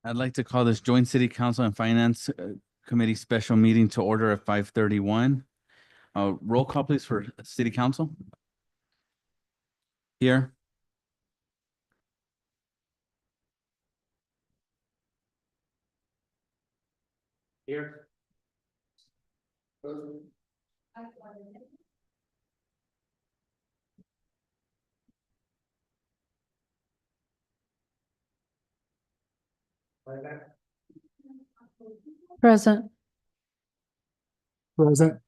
I'd like to call this joint city council and finance committee special meeting to order at 5:31. Roll call please for city council. Here. Here. Present. Present.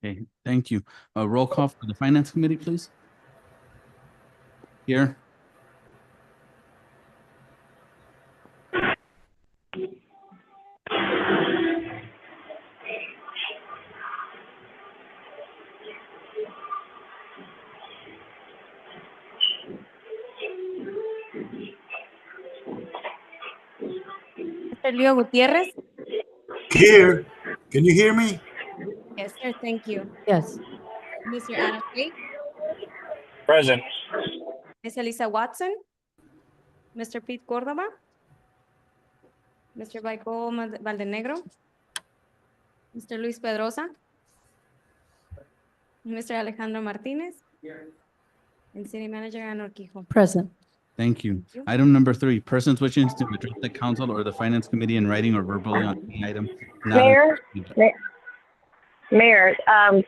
Okay, thank you. Roll call for the finance committee, please. Here. Mr. Leo Gutierrez? Here. Can you hear me? Yes, sir. Thank you. Yes. Mr. Adam Shea? Present. Ms. Elisa Watson? Mr. Pete Cordova? Mr. Michael Valdenegro? Mr. Luis Pedrosa? Mr. Alejandro Martinez? And City Manager Ana Urquijo. Present. Thank you. you. Item number 3, persons wishing to address the council or the finance committee in writing or verbally on any item. not on Mayor? the agenda. Mayor,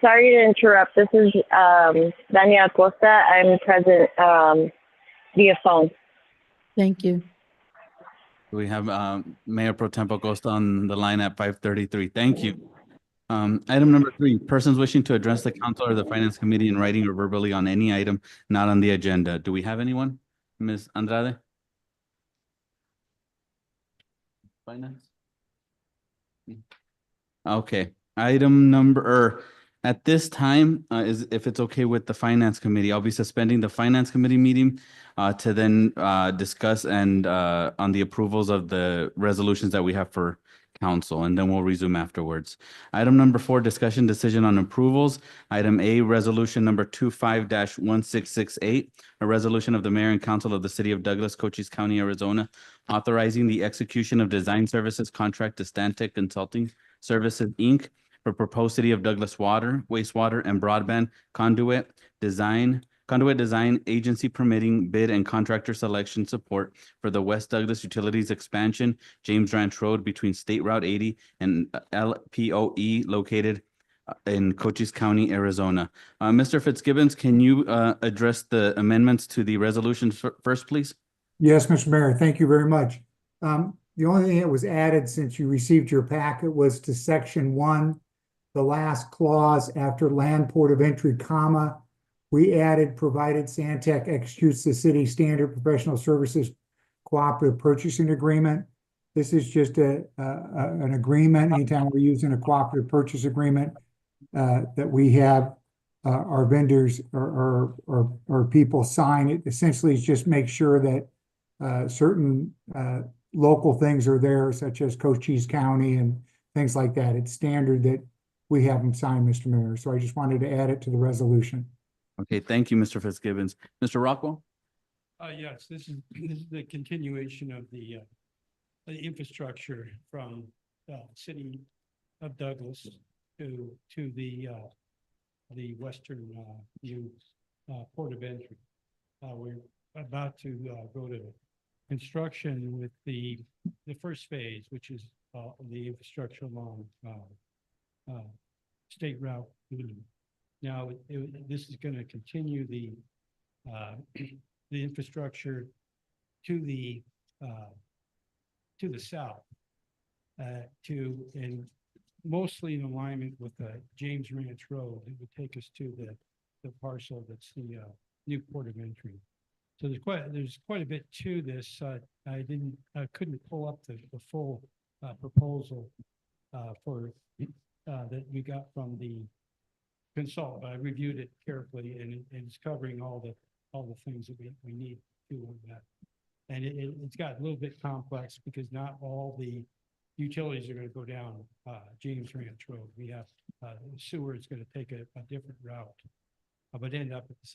sorry to interrupt. This is Dania Acosta. I'm present via phone. Thank you. We have Mayor Pro Tem Acosta on the line at 5:33. Thank you. Item number 3, persons wishing to address the council or the finance committee in writing or verbally on any item not on the agenda. Do we have anyone? Ms. Andrade? Finance? Okay, item number, at this time, is if it's okay with the finance committee, I'll be suspending the finance committee meeting to then discuss and on the approvals of the resolutions that we have for council, and then we'll resume afterwards. Item number 4, discussion decision on approvals. Item A, resolution number 25-1668, a resolution of the mayor and council of the city of Douglas, Cochise County, Arizona, authorizing the execution of design services contract to Stantec Consulting Services, Inc. for proposed city of Douglas water, wastewater, and broadband conduit design agency permitting bid and contractor selection support for the West Douglas Utilities expansion, James Ranch Road between State Route 80 and LPOE located in Cochise County, Arizona. Mr. Fitzgibbons, can you address the amendments to the resolution first, please? Yes, Mr. Mayor, thank you very much. The only thing that was added since you received your packet was to section 1, the last clause after land port of entry, comma. We added, provided Stantec executes the city standard professional services cooperative purchasing agreement. This is just an agreement. Anytime we're using a cooperative purchase agreement, that we have our vendors or people sign it. Essentially, it's just make sure that certain local things are there, such as Cochise County and things like that. It's standard that we haven't signed, Mr. Mayor. So I just wanted to add it to the resolution. Okay, thank you, Mr. Fitzgibbons. Mr. Rockwell? Yes, this is the continuation of the infrastructure from city of Douglas to the western view port of entry. We're about to go to construction with the first phase, which is the infrastructure along State Route 80. Now, this is going to continue the infrastructure to the south, and mostly in alignment with the James Ranch Road. It would take us to the parcel that's the new port of entry. So there's quite a bit to this. I couldn't pull up the full proposal for that we got from the consultant. I reviewed it carefully, and it's covering all the things that we need to do on that. And it's got a little bit complex because not all the utilities are gonna go down, James Ranch Road. We have, sewer is gonna take a different route. But end up at the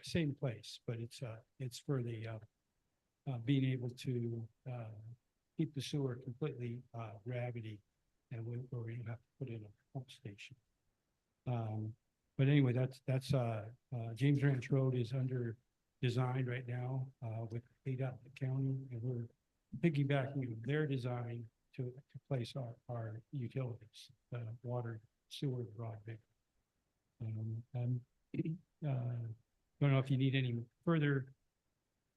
same place, but it's for the, being able to, keep the sewer completely, gravity. And we're gonna have to put in a pump station. But anyway, that's James Ranch Road is under design right now, with ADOT County, and we're piggybacking their design to place our utilities, water, sewer, broadband. Don't know if you need any further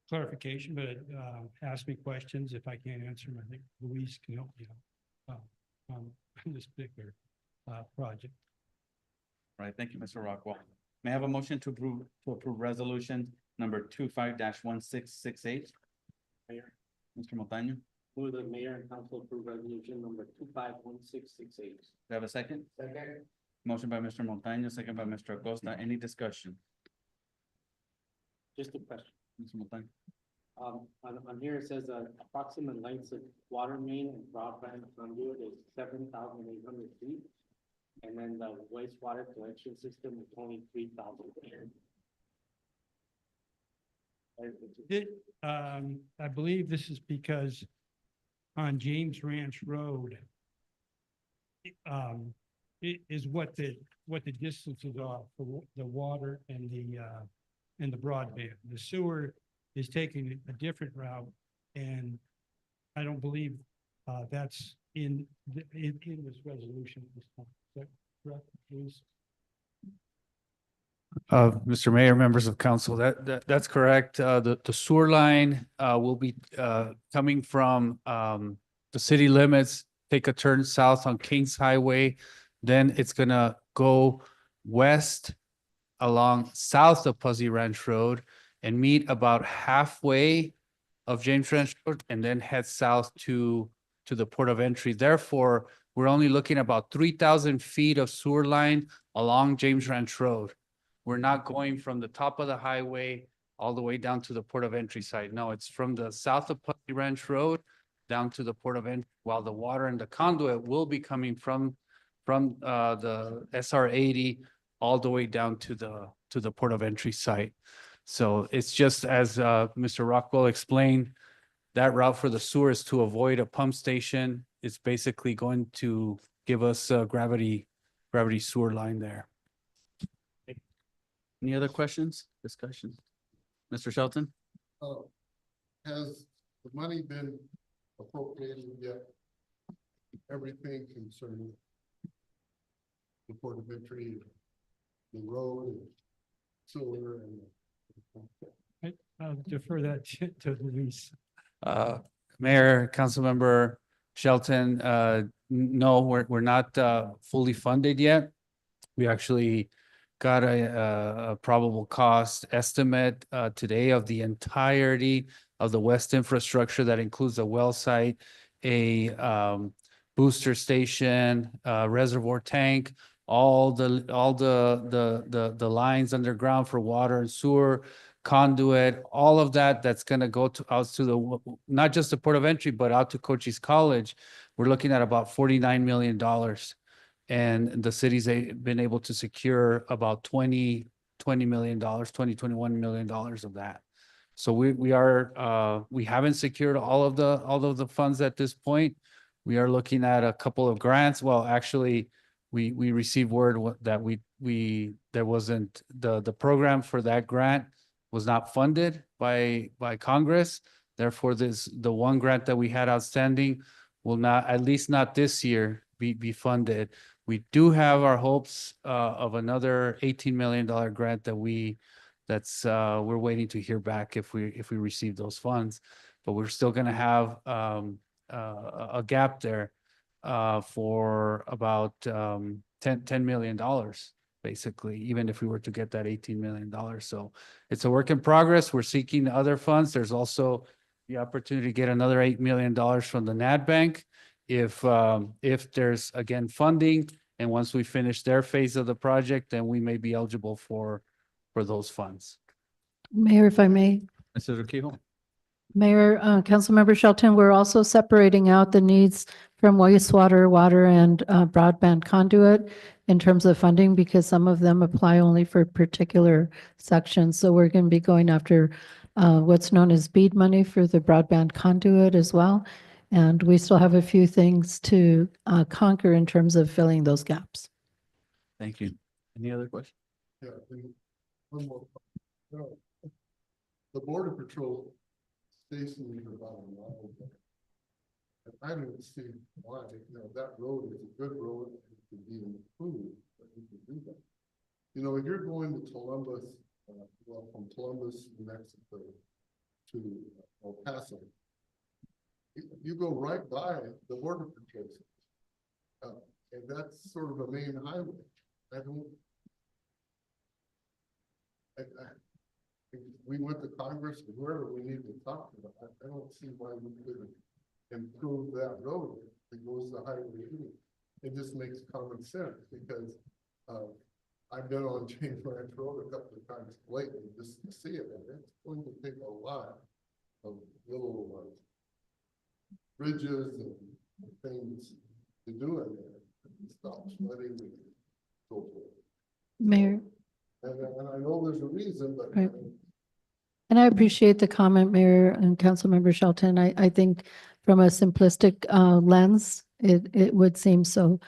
clarification, but ask me questions. If I can't answer them, I think Louise can help you on this particular project. Right, thank you, Mr. Rockwell. May I have a motion to approve resolution number 25-1668? Mayor, Mr. Montaño, move the mayor and council approve resolution number 251668. do I have a second? Second. Motion by Mr. Montaño, second by Mr. Acosta. Any discussion? Just a question. Mr. Montaño. On here it says, approximate lengths of water main and broadband conduit is 7,800 feet. And then the wastewater collection system is only 3,000 feet. I believe this is because on James Ranch Road, it is what the distances are for the water and the broadband. The sewer is taking a different route, and I don't believe that's in this resolution at this time. Is that correct, please? Mr. Mayor, members of council, that's correct. The sewer line will be coming from the city limits, take a turn south on Kings Highway. Then it's gonna go west along south of Puzzy Ranch Road and meet about halfway of James Ranch Road and then head south to the port of entry. Therefore, we're only looking about 3,000 feet of sewer line along James Ranch Road. We're not going from the top of the highway all the way down to the port of entry side. No, it's from the south of Putney Ranch Road down to the port of entry, while the water and the conduit will be coming from the SR 80 all the way down to the port of entry site. So it's just as Mr. Rockwell explained, that route for the sewer is to avoid a pump station. It's basically going to give us a gravity sewer line there. Any other questions, discussions? Mr. Shelton? Has the money been appropriated yet? Everything concerning the port of entry, the road, and sewer, and I'll defer that to Luis. Mayor, Councilmember Shelton, no, we're not fully funded yet. We actually got a probable cost estimate today of the entirety of the west infrastructure. That includes a well site, a booster station, reservoir tank, all the lines underground for water and sewer, conduit, all of that's gonna go out to the, not just the port of entry, but out to Cochise College. We're looking at about $49 million. And the city's been able to secure about $21 million of that. So we haven't secured all of the funds at this point. We are looking at a couple of grants. Well, actually, we received word that there wasn't, the program for that grant was not funded by Congress. Therefore, the one grant that we had outstanding will not, at least not this year, be funded. We do have our hopes of another $18 million grant that we're waiting to hear back if we receive those funds. But we're still gonna have a gap there for about $10 million, basically, even if we were to get that $18 million. So it's a work in progress. We're seeking other funds. There's also the opportunity to get another $8 million from the NAD Bank if there's, again, funding, and once we finish their phase of the project, then we may be eligible for those funds. Mayor, if I may, Mr. Urquijo? Mayor, Councilmember Shelton, we're also separating out the needs from wastewater, water, and broadband conduit in terms of funding, because some of them apply only for particular sections. So we're going to be going after what's known as BEAD money for the broadband conduit as well. And we still have a few things to conquer in terms of filling those gaps. Thank you. Any other questions? Yeah, and one more. No, the Border Patrol station is about a mile away. And I don't see why, that road is a good road, it could be improved, but we could do that. If you're going to Columbus, from Columbus, New Mexico to El Paso, you go right by the Border Patrol station. And that's sort of a main highway. We went to Congress, or whoever we need to talk to, I don't see why we couldn't improve that road. It goes to Highway 80. It just makes common sense, because I've been on James Ranch Road a couple of times lately just to see it, and it's going to take a lot of little bridges and things to do in there. Stop flooding and so forth. Mayor. And I know there's a reason, but. Right. And I appreciate the comment, Mayor and Councilmember Shelton. I think from a simplistic lens, it would seem so.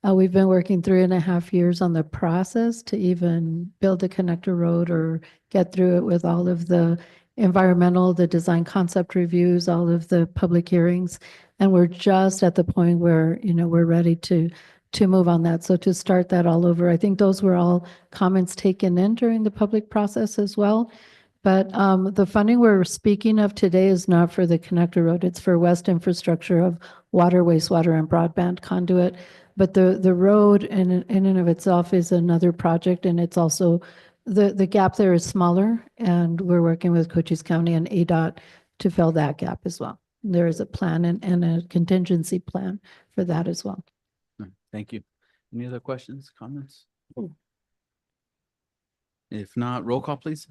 We've been working 3.5 years on the process to even build a connector road or get through it with all of the environmental, the design concept reviews, all of the public hearings. And we're just at the point where, we're ready to move on that. So to start that all over, I think those were all comments taken in during the public process as well. But the funding we're speaking of today is not for the connector road. It's for west infrastructure of water, wastewater, and broadband conduit. But the road in and of itself is another project, and it's also, the gap there is smaller, and we're working with Cochise County and ADOT to fill that gap as well. There is a plan and a contingency plan for that as well. Thank you. Any other questions, comments? If not, roll call, please.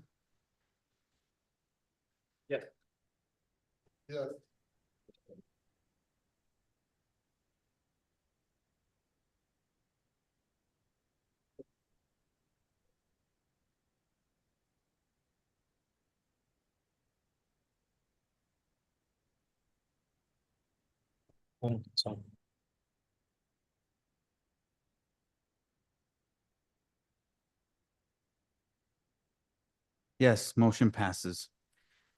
Yes. Yes, motion passes.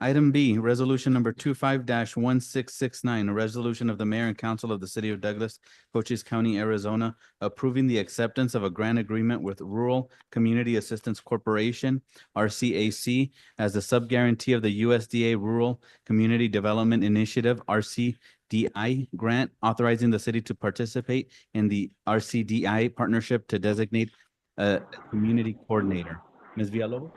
Item B, resolution number 25-1669, a resolution of the mayor and council of the city of Douglas, Cochise County, Arizona, approving the acceptance of a grant agreement with Rural Community Assistance Corporation, RCAC, as the sub-guarantee of the USDA Rural Community Development Initiative, RCDI grant, authorizing the city to participate in the RCDI partnership to designate a community coordinator. Ms. Villalobos?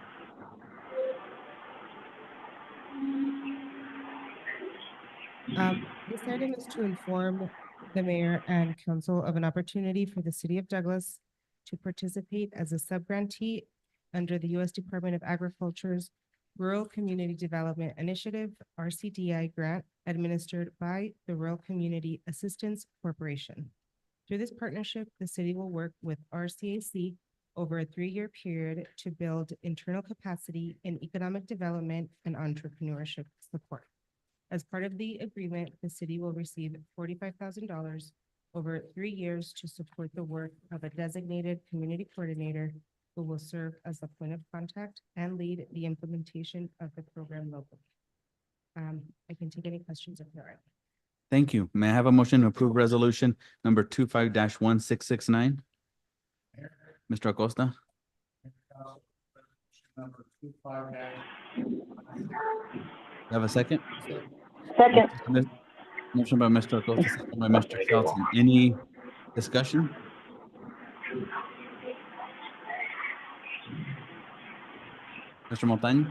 This item is to inform the mayor and council of an opportunity for the city of Douglas to participate as a sub-grantee under the U.S. Department of Agriculture's Rural Community Development Initiative, RCDI grant administered by the Rural Community Assistance Corporation. Through this partnership, the city will work with RCAC over a 3-year period to build internal capacity in economic development and entrepreneurship support. As part of the agreement, the city will receive $45,000 over 3 years to support the work of a designated community coordinator who will serve as the point of contact and lead the implementation of the program locally. I can take any questions if there are. Thank you. May I have a motion to approve resolution number 25-1669? Mr. Acosta? Have a second? Second. Motion by Mr. Acosta, second by Mr. Shelton. Any discussion? Mr. Montaño?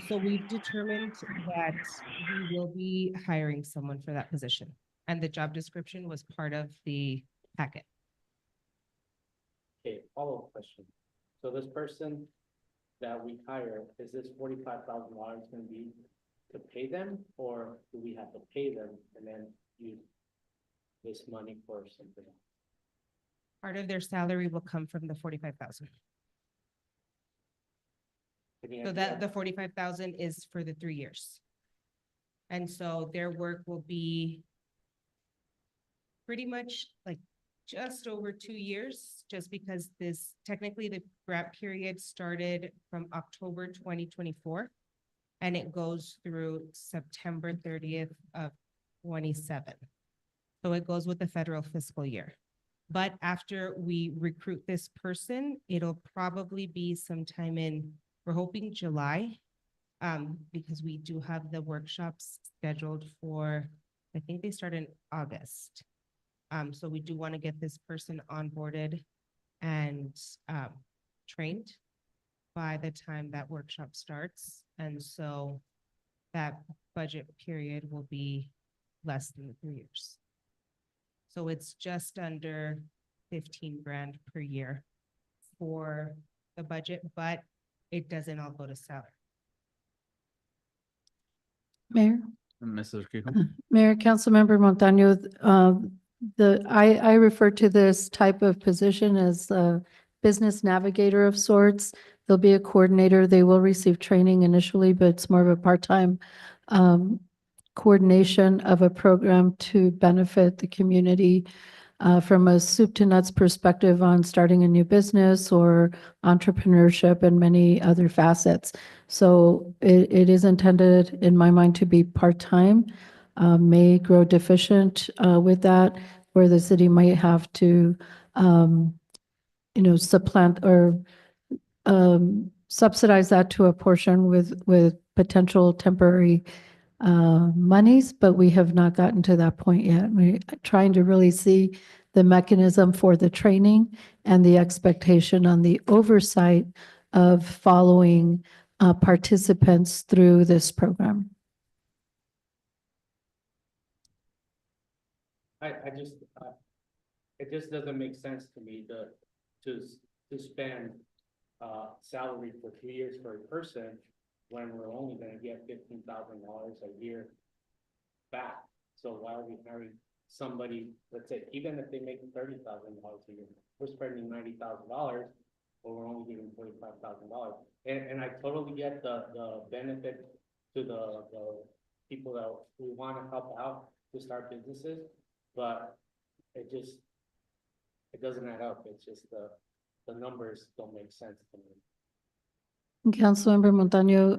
So we've determined that we will be hiring someone for that position, and the job description was part of the packet. Okay, follow-up question. So this person that we hire, is this $45,000 gonna be to pay them, or do we have to pay them and then use this money for something else? Part of their salary will come from the 45,000. Any So idea? that, the 45,000 is for the 3 years. And so their work will be pretty much like just over 2 years, just because this, technically the grant period started from October 2024. And it goes through September 30th of 27. So it goes with the federal fiscal year. But after we recruit this person, it'll probably be sometime in, we're hoping July. Because we do have the workshops scheduled for, I think they start in August. So we do want to get this person onboarded and trained by the time that workshop starts. And so that budget period will be less than 3 years. So it's just under 15 grand per year for the budget, but it doesn't all go to salary. Mayor? Mrs. Urquijo? Mayor, Councilmember Montaño, I refer to this type of position as a business navigator of sorts. There'll be a coordinator. They will receive training initially, but it's more of a part-time coordination of a program to benefit the community from a soup to nuts perspective on starting a new business or entrepreneurship and many other facets. So it is intended, in my mind, to be part-time, may grow deficient with that, where the city might have to, supplant or subsidize that to a portion with potential temporary monies, but we have not gotten to that point yet. We're trying to really see the mechanism for the training and the expectation on the oversight of following participants through this program. I just, it just doesn't make sense to me to spend salary for 2 years for a person when we're only gonna get $15,000 a year back. So why are we hiring somebody, let's say, even if they make $30,000 a year, we're spending $90,000, but we're only giving $45,000. And I totally get the benefit to the people that we wanna help out to start businesses, but it doesn't add up. It's just the numbers don't make sense to me. Councilmember Montaño,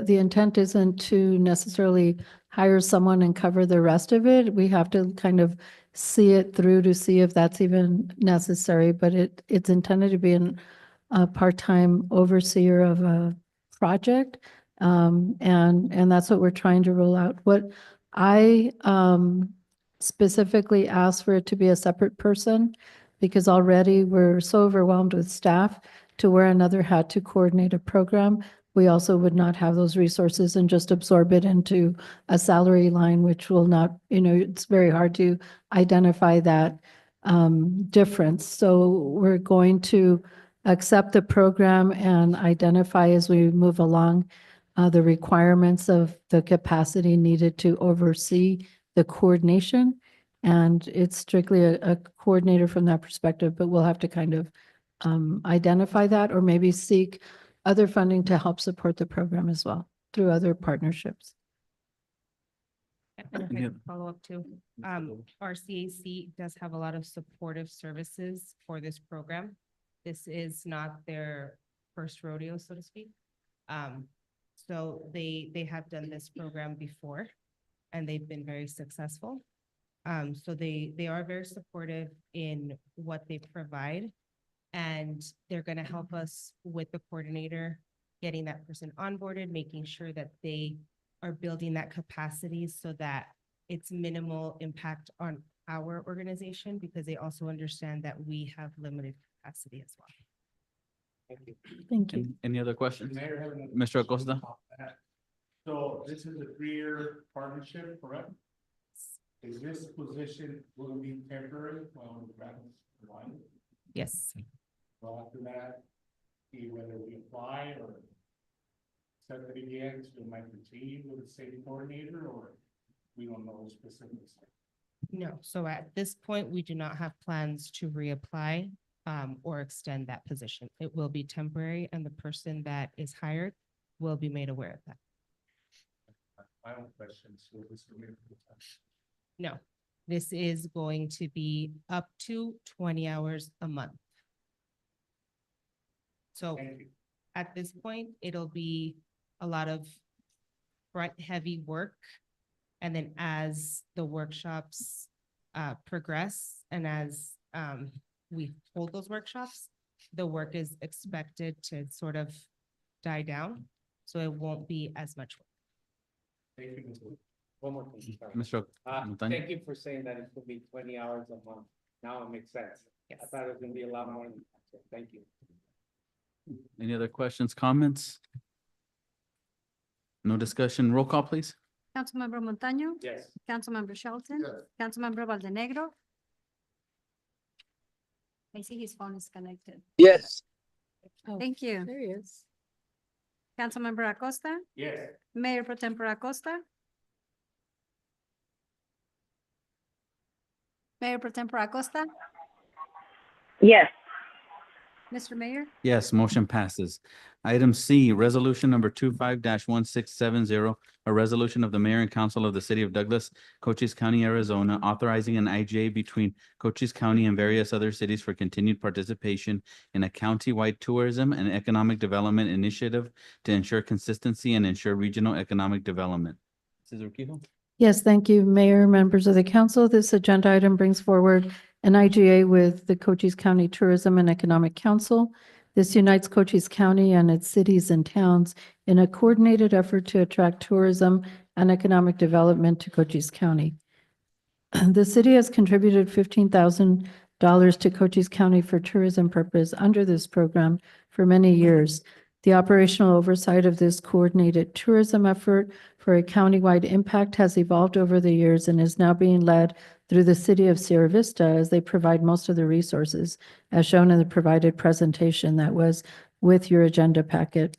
the intent isn't to necessarily hire someone and cover the rest of it. We have to kind of see it through to see if that's even necessary, but it's intended to be a part-time overseer of a project. And that's what we're trying to roll out. What I specifically asked for it to be a separate person, because already we're so overwhelmed with staff to wear another hat to coordinate a program. We also would not have those resources and just absorb it into a salary line, which will not, it's very hard to identify that difference. So we're going to accept the program and identify as we move along the requirements of the capacity needed to oversee the coordination. And it's strictly a coordinator from that perspective, but we'll have to kind of identify that, or maybe seek other funding to help support the program as well through other partnerships. And if I could follow up too, our CAC does have a lot of supportive services for this program. This is not their first rodeo, so to speak. So they have done this program before and they've been very successful. So they are very supportive in what they provide. And they're going to help us with the coordinator, getting that person onboarded, making sure that they are building that capacity so that it's minimal impact on our organization, because they also understand that we have limited capacity as well. Thank you. Thank you. Any other questions? Mayor, I have another Mr. Acosta? question about that. So this is a 3-year partnership, correct? Is this position will be temporary while the grant is provided? Yes. So after that, see whether we apply or set it again to my team with the same coordinator, or we don't know specifics. No, so at this point, we do not have plans to reapply or extend that position. It will be temporary and the person that is hired will be made aware of that. Final questions. So this will be- No, this is going to be up to 20 hours a month. So Thank you. at this point, it'll be a lot of front heavy work. And then as the workshops progress and as we hold those workshops, the work is expected to sort of die down. So it won't be as much work. Thank you, Mr. One more thing. sorry. Mr. Montaño? Thank you for saying that it could be 20 hours a month. Now it makes sense. I thought it was gonna be a lot more than that. So thank you. Any other questions, comments? No discussion. Roll call, please. Councilmember Montaño, Yes. Councilmember Shelton, Yes. Councilmember Valdenegro. I see his phone is connected. Yes. Oh, Thank you. There he is. Councilmember Acosta, Yes. Mayor Pro Tempore Acosta. Mayor Pro Tempore Acosta, Yes. Mr. Mayor. Yes, motion passes. Item C, resolution number 25-1670, a resolution of the mayor and council of the city of Douglas, Cochise County, Arizona, authorizing an IGA between Cochise County and various other cities for continued participation in a county-wide tourism and economic development initiative to ensure consistency and ensure regional economic development. Mrs. Urquijo? Yes, thank you, Mayor, members of the council. This agenda item brings forward an IGA with the Cochise County Tourism and Economic Council. This unites Cochise County and its cities and towns in a coordinated effort to attract tourism and economic development to Cochise County. The city has contributed $15,000 to Cochise County for tourism purpose under this program for many years. The operational oversight of this coordinated tourism effort for a countywide impact has evolved over the years and is now being led through the city of Sierra Vista as they provide most of the resources, as shown in the provided presentation that was with your agenda packet.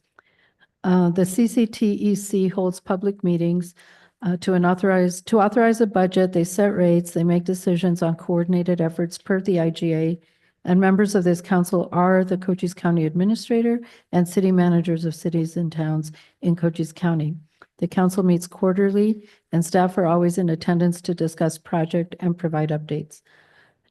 The CCTEC holds public meetings to authorize a budget. They set rates, they make decisions on coordinated efforts per the IGA, and members of this council are the Cochise County Administrator and city managers of cities and towns in Cochise County. The council meets quarterly and staff are always in attendance to discuss project and provide updates.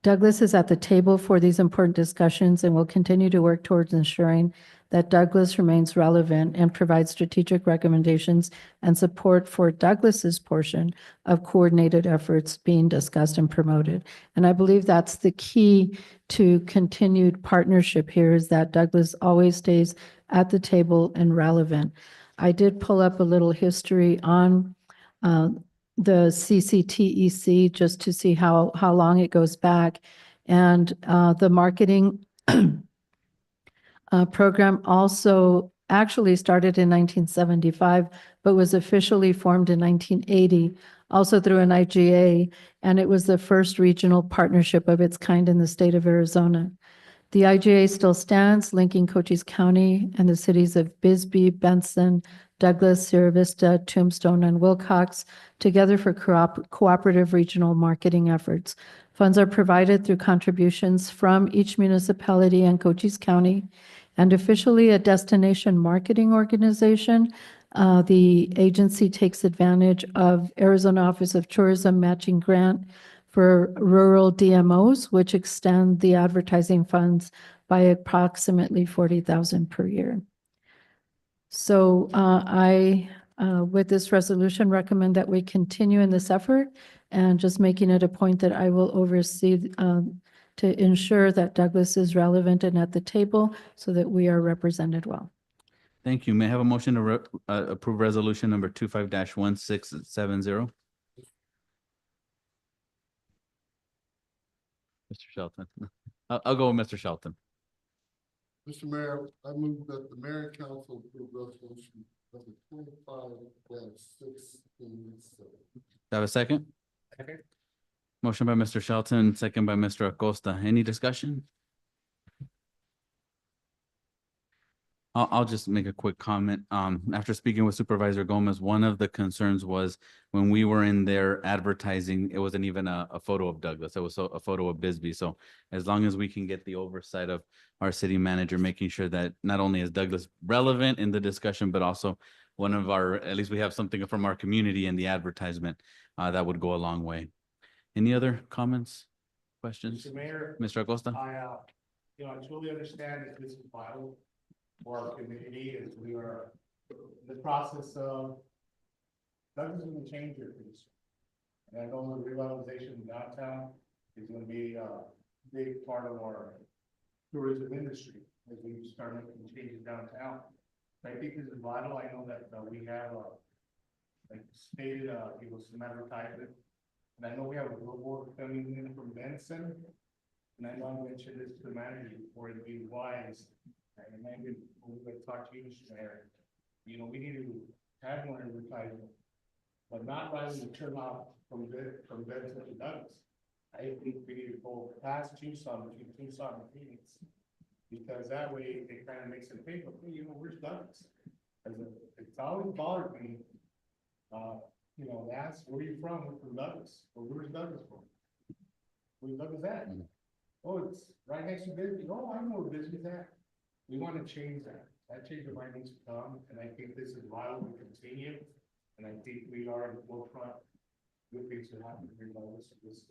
Douglas is at the table for these important discussions and will continue to work towards ensuring that Douglas remains relevant and provides strategic recommendations and support for Douglas's portion of coordinated efforts being discussed and promoted. And I believe that's the key to continued partnership here, is that Douglas always stays at the table and relevant. I did pull up a little history on the CCTEC just to see how long it goes back. And the marketing program also actually started in 1975, but was officially formed in 1980, also through an IGA, and it was the first regional partnership of its kind in the state of Arizona. The IGA still stands, linking Cochise County and the cities of Bisbee, Benson, Douglas, Sierra Vista, Tombstone, and Wilcox together for cooperative regional marketing efforts. Funds are provided through contributions from each municipality and Cochise County, and officially a destination marketing organization. The agency takes advantage of Arizona Office of Tourism matching grant for rural DMOs, which extend the advertising funds by approximately $40,000 per year. So I, with this resolution, recommend that we continue in this effort, and just making it a point that I will oversee to ensure that Douglas is relevant and at the table so that we are represented well. Thank you. May I have a motion to approve resolution number 25-1670? Mr. Shelton. I'll go with Mr. Shelton. Mr. Mayor, I move that the mayor and council approve resolution number 25-1670. Do I have a second? Motion by Mr. Shelton, second by Mr. Acosta. Any discussion? I'll just make a quick comment. After speaking with Supervisor Gomez, one of the concerns was when we were in there advertising, it wasn't even a photo of Douglas. It was a photo of Bisbee. So as long as we can get the oversight of our city manager, making sure that not only is Douglas relevant in the discussion, but also one of our, at least we have something from our community in the advertisement, that would go a long way. Any other comments, questions? Mr. Mayor, Mr. Acosta? I truly understand that this is vital for our community as we are in the process of, Douglas is gonna change your piece. And I know the revitalization of downtown is gonna be a big part of our tourism industry as we start making changes downtown. I think this is vital. I know that we have, like stated, it was some advertisement. And I know we have a billboard coming in from Benson. And I know I mentioned this to the manager before, it'd be wise. And maybe when we talk to you, Mr. Mayor, we need to have more advertising. But not right when you turn off from Benson to Douglas. I think we need to go past Tucson, between Tucson and Phoenix. Because that way it kind of makes it think, okay, where's Douglas? It's always bothered me. They ask, where are you from? We're from Douglas. Well, where's Douglas from? Where's Douglas at? Oh, it's right next to Bisbee. Oh, I know where Bisbee's at. We want to change that. That change of mind needs to come, and I think this is vital to continue. And I think we are in the forefront. Good things to happen regardless of this.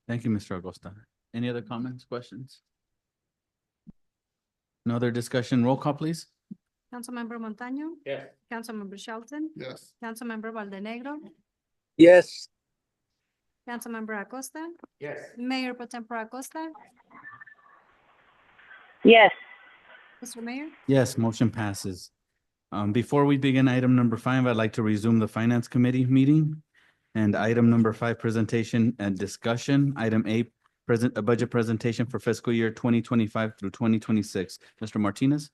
Thank you, Mr. Acosta. Any other comments, questions? No other discussion. Roll call, please. Councilmember Montaño, Yes. Councilmember Shelton, Yes. Councilmember Valdenegro, Yes. Councilmember Acosta, Yes. Mayor Pro Tempore Acosta, Yes. Mr. Mayor. Yes, motion passes. Before we begin item number 5, I'd like to resume the Finance Committee meeting. And item number 5, presentation and discussion. Item 8, a budget presentation for fiscal year 2025 through 2026. Mr. Martinez?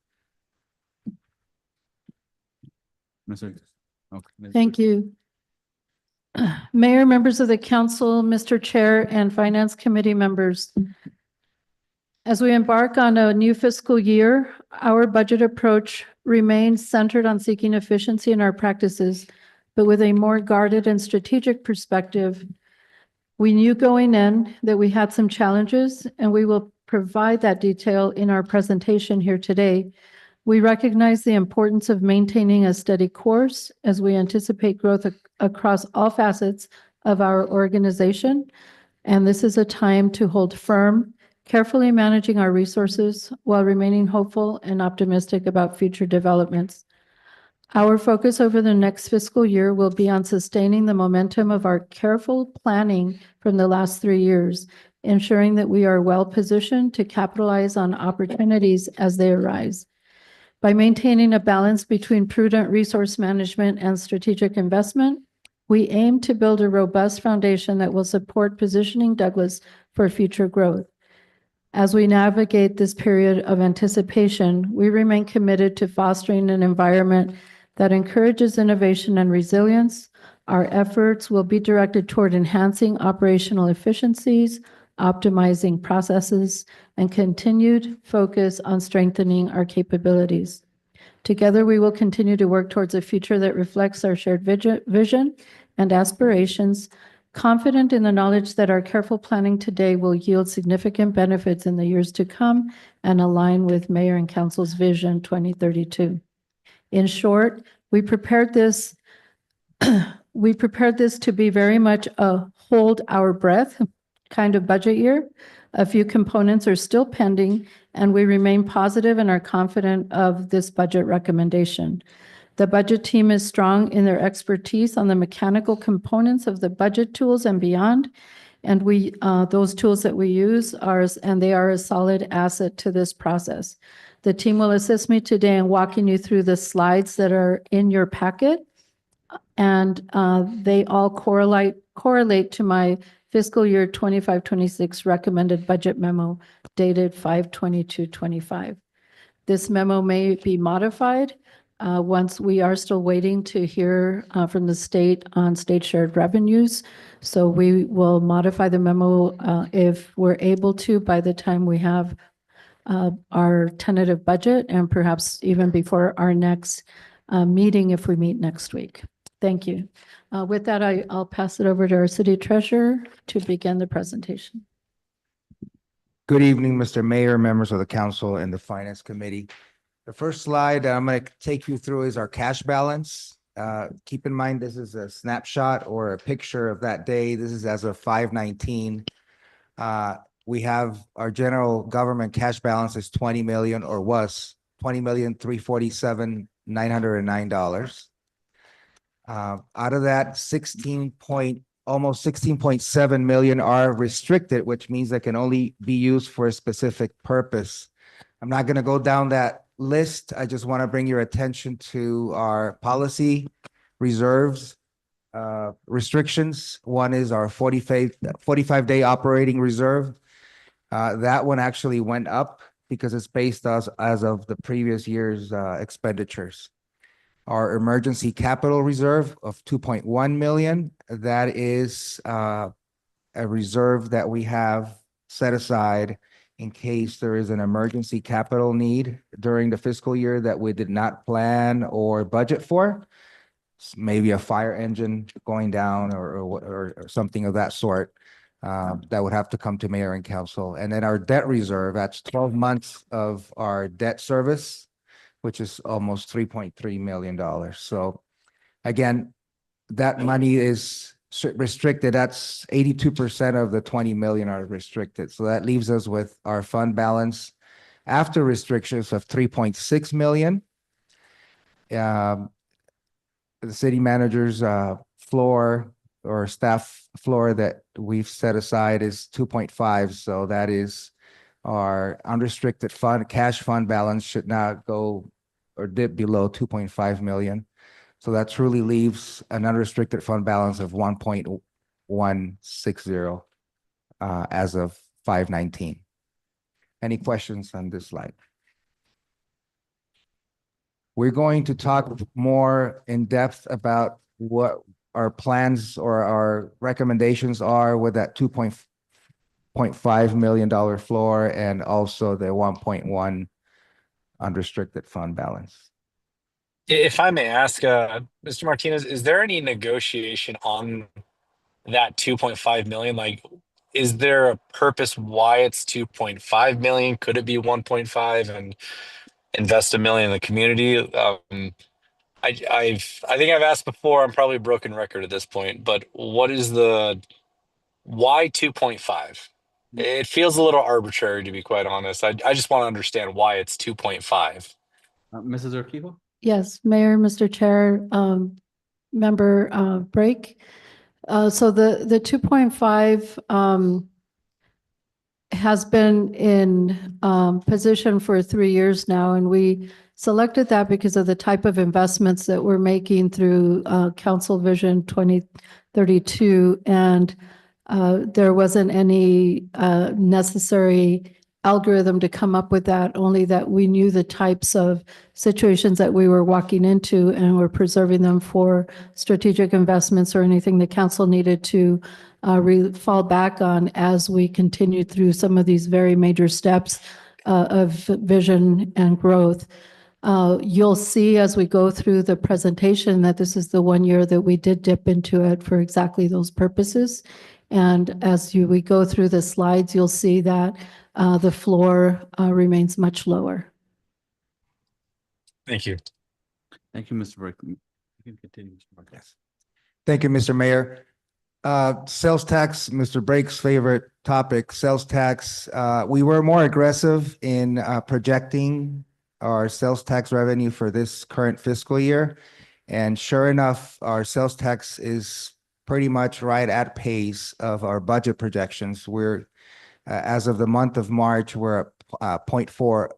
Thank you. Mayor, members of the council, Mr. Chair, and Finance Committee members. As we embark on a new fiscal year, our budget approach remains centered on seeking efficiency in our practices, but with a more guarded and strategic perspective. We knew going in that we had some challenges, and we will provide that detail in our presentation here today. We recognize the importance of maintaining a steady course as we anticipate growth across all facets of our organization. And this is a time to hold firm, carefully managing our resources while remaining hopeful and optimistic about future developments. Our focus over the next fiscal year will be on sustaining the momentum of our careful planning from the last 3 years, ensuring that we are well positioned to capitalize on opportunities as they arise. By maintaining a balance between prudent resource management and strategic investment, we aim to build a robust foundation that will support positioning Douglas for future growth. As we navigate this period of anticipation, we remain committed to fostering an environment that encourages innovation and resilience. Our efforts will be directed toward enhancing operational efficiencies, optimizing processes, and continued focus on strengthening our capabilities. Together, we will continue to work towards a future that reflects our shared vision and aspirations, confident in the knowledge that our careful planning today will yield significant benefits in the years to come and align with Mayor and Council's Vision 2032. In short, we prepared this to be very much a hold our breath kind of budget year. A few components are still pending, and we remain positive and are confident of this budget recommendation. The budget team is strong in their expertise on the mechanical components of the budget tools and beyond. And those tools that we use they are a solid asset to this process. The team will assist me today in walking you through the slides that are in your packet. And they all correlate to my fiscal year 25-26 recommended budget memo dated 5/22/25. This memo may be modified once we are still waiting to hear from the state on state shared revenues. So we will modify the memo if we're able to by the time we have our tentative budget and perhaps even before our next meeting if we meet next week. Thank you. With that, I'll pass it over to our city treasurer to begin the presentation. Good evening, Mr. Mayor, members of the council and the finance committee. The first slide that I'm going to take you through is our cash balance. Keep in mind, this is a snapshot or a picture of that day. This is as of 5/19. We have our general government cash balance is 20 million or was 20,347,909. Out of that, almost 16.7 million are restricted, which means they can only be used for a specific purpose. I'm not going to go down that list. I just want to bring your attention to our policy reserves restrictions. One is our 45-day operating reserve. That one actually went up because it's based as of the previous year's expenditures. Our emergency capital reserve of 2.1 million, that is a reserve that we have set aside in case there is an emergency capital need during the fiscal year that we did not plan or budget for. Maybe a fire engine going down or something of that sort. That would have to come to mayor and council. And then our debt reserve, that's 12 months of our debt service, which is almost $3.3 million. So again, that money is restricted. That's 82% of the 20 million are restricted. So that leaves us with our fund balance after restrictions of 3.6 million. The city manager's floor or staff floor that we've set aside is 2.5. So that is our unrestricted fund, cash fund balance should not go or dip below 2.5 million. So that truly leaves an unrestricted fund balance of 1.160 as of 5/19. Any questions on this slide? We're going to talk more in depth about what our plans or our recommendations are with that $2.5 million floor and also the 1.1 unrestricted fund balance. If I may ask, Mr. Martinez, is there any negotiation on that 2.5 million? Like, is there a purpose why it's 2.5 million? Could it be 1.5 and invest $1 million in the community? I think I've asked before. I'm probably a broken record at this point, but why 2.5? It feels a little arbitrary, to be quite honest. I just want to understand why it's 2.5. Mrs. Urquijo? Yes, Mayor, Mr. Chair, Member Brake. So the 2.5 has been in position for 3 years now, and we selected that because of the type of investments that we're making through Council Vision 2032, and there wasn't any necessary algorithm to come up with that, only that we knew the types of situations that we were walking into and we're preserving them for strategic investments or anything the council needed to fall back on as we continued through some of these very major steps of vision and growth. You'll see as we go through the presentation that this is the 1 year that we did dip into it for exactly those purposes. And as we go through the slides, you'll see that the floor remains much lower. Thank you. Thank you, Mr. Brake. You can continue, Mr. Marquez. Thank you, Mr. Mayor. Sales tax, Mr. Brake's favorite topic, sales tax. We were more aggressive in projecting our sales tax revenue for this current fiscal year. And sure enough, our sales tax is pretty much right at pace of our budget projections. We're, as of the month of March, we're at 0.4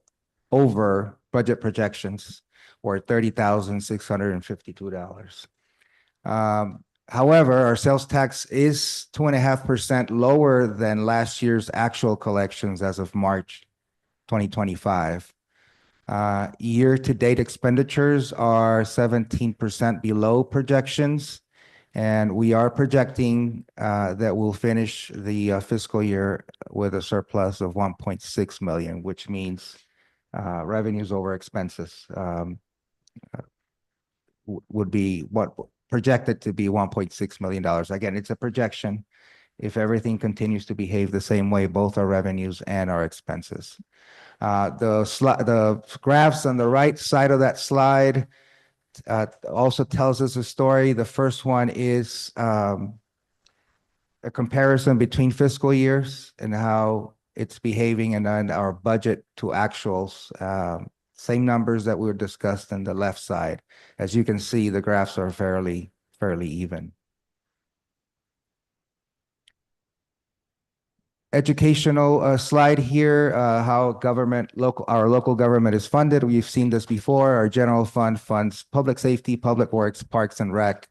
over budget projections, or $30,652. However, our sales tax is 2.5% lower than last year's actual collections as of March 2025. Year-to-date expenditures are 17% below projections, And we are projecting that we'll finish the fiscal year with a surplus of 1.6 million, which means revenues over expenses would be what projected to be $1.6 million. Again, it's a projection. If everything continues to behave the same way, both our revenues and our expenses. The graphs on the right side of that slide also tells us a story. The first one is a comparison between fiscal years and how it's behaving, and then our budget to actuals. Same numbers that were discussed in the left side. As you can see, the graphs are fairly even. Educational slide here, how our local government is funded. We've seen this before. Our general fund funds public safety, public works, parks and rec,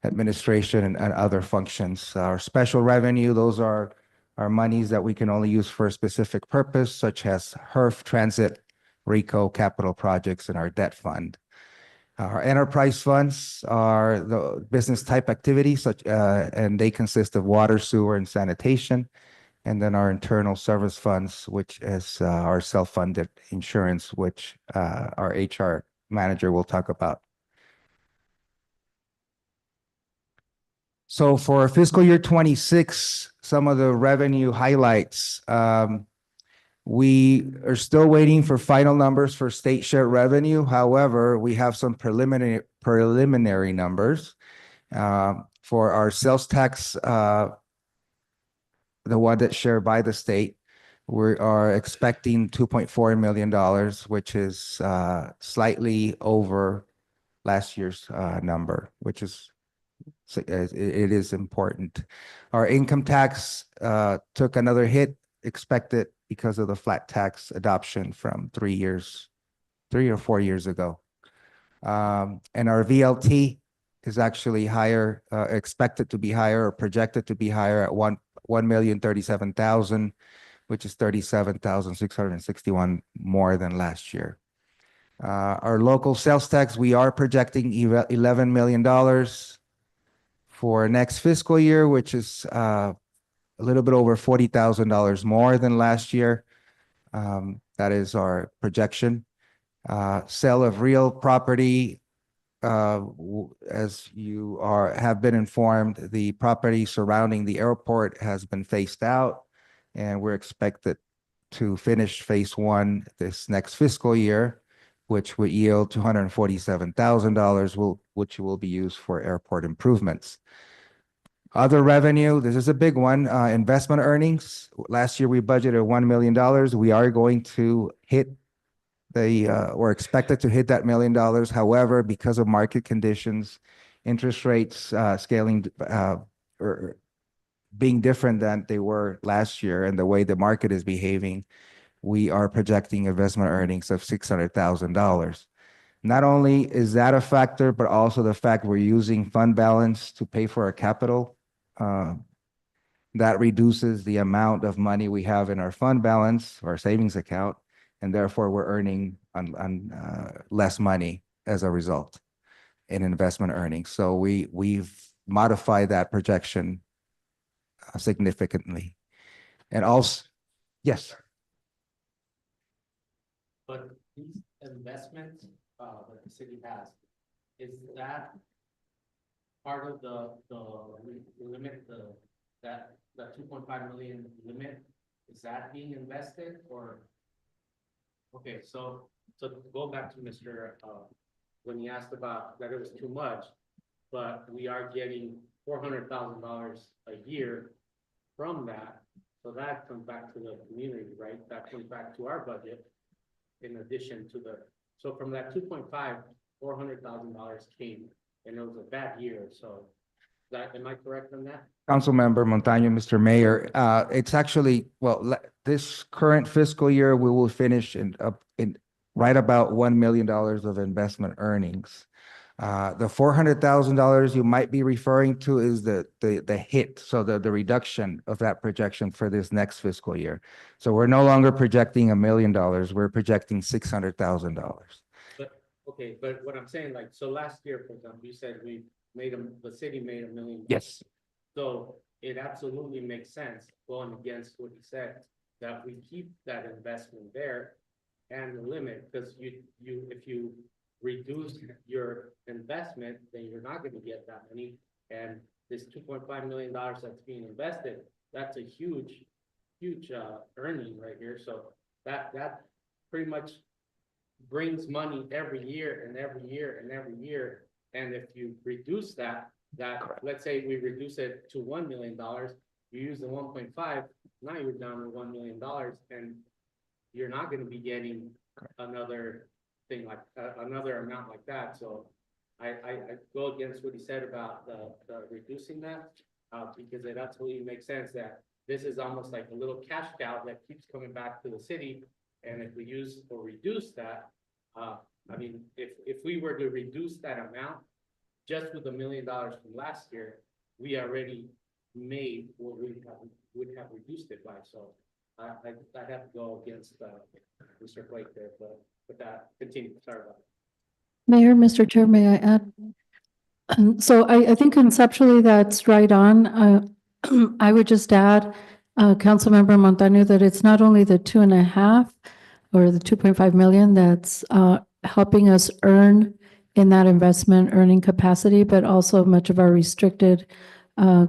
administration, and other functions. Our special revenue, those are our monies that we can only use for a specific purpose, such as HERF, transit, RICO, capital projects, and our debt fund. Our enterprise funds are the business type activities, and they consist of water, sewer, and sanitation. And then our internal service funds, which is our self-funded insurance, which our HR manager will talk about. So for fiscal year 26, some of the revenue highlights. We are still waiting for final numbers for state share revenue. However, we have some preliminary numbers for our sales tax. The one that's shared by the state, we are expecting $2.4 million, which is slightly over last year's number, which is it is important. Our income tax took another hit, expected because of the flat tax adoption from 3 or 4 years ago. And our VLT is actually higher, expected to be higher or projected to be higher at 1,037,000, which is 37,661 more than last year. Our local sales tax, we are projecting $11 million for next fiscal year, which is a little bit over $40,000 more than last year. That is our projection. Sale of real property, as you have been informed, the property surrounding the airport has been phased out, and we're expected to finish phase 1 this next fiscal year, which would yield $247,000, which will be used for airport improvements. Other revenue, this is a big one, investment earnings. Last year we budgeted $1 million. We are going to hit we're expected to hit that $1 million. However, because of market conditions, interest rates scaling or being different than they were last year, and the way the market is behaving, we are projecting investment earnings of $600,000. Not only is that a factor, but also the fact we're using fund balance to pay for our capital. That reduces the amount of money we have in our fund balance, our savings account, and therefore we're earning less money as a result in investment earnings. So we've modified that projection significantly. And also, yes. But these investments that the city has, is that part of the limit, that 2.5 million limit, is that being invested or? Okay, so to go back to Mr. When he asked about that it was too much, but we are getting $400,000 a year from that. So that comes back to the community, right? That comes back to our budget in addition to so from that 2.5, $400,000 came, and it was a bad year. So am I correct on that? Councilmember Montaño, Mr. Mayor, it's actually, well, this current fiscal year, we will finish in right about $1 million of investment earnings. The $400,000 you might be referring to is the hit, so the reduction of that projection for this next fiscal year. So we're no longer projecting $1 million, we're projecting $600,000. But okay, but what I'm saying, like, so last year, for example, you said we the city made $1 million. Yes. So it absolutely makes sense, going against what he said, that we keep that investment there and the limit, because if you reduce your investment, then you're not gonna get that money. And this $2.5 million that's being invested, that's a huge earning right here. So that pretty much brings money every year and every year and every year. And if you reduce that, let's say we reduce it to $1 million, you use the 1.5, now you're down to $1 million, and you're not gonna be getting another thing like, another amount like that. So I go against what he said about the reducing that, because it absolutely makes sense that this is almost like a little cash cow that keeps coming back to the city. And if we use or reduce that, I mean, if we were to reduce that amount, just with $1 million from last year, we already made what we would have reduced it by. So I have to go against Mr. Blake there, but that continue. Sorry about it. Mayor, Mr. Chair, may I add? So I think conceptually that's right on. I would just add, Councilmember Montaño, that it's not only the 2.5 or the 2.5 million that's helping us earn in that investment earning capacity, but also much of our restricted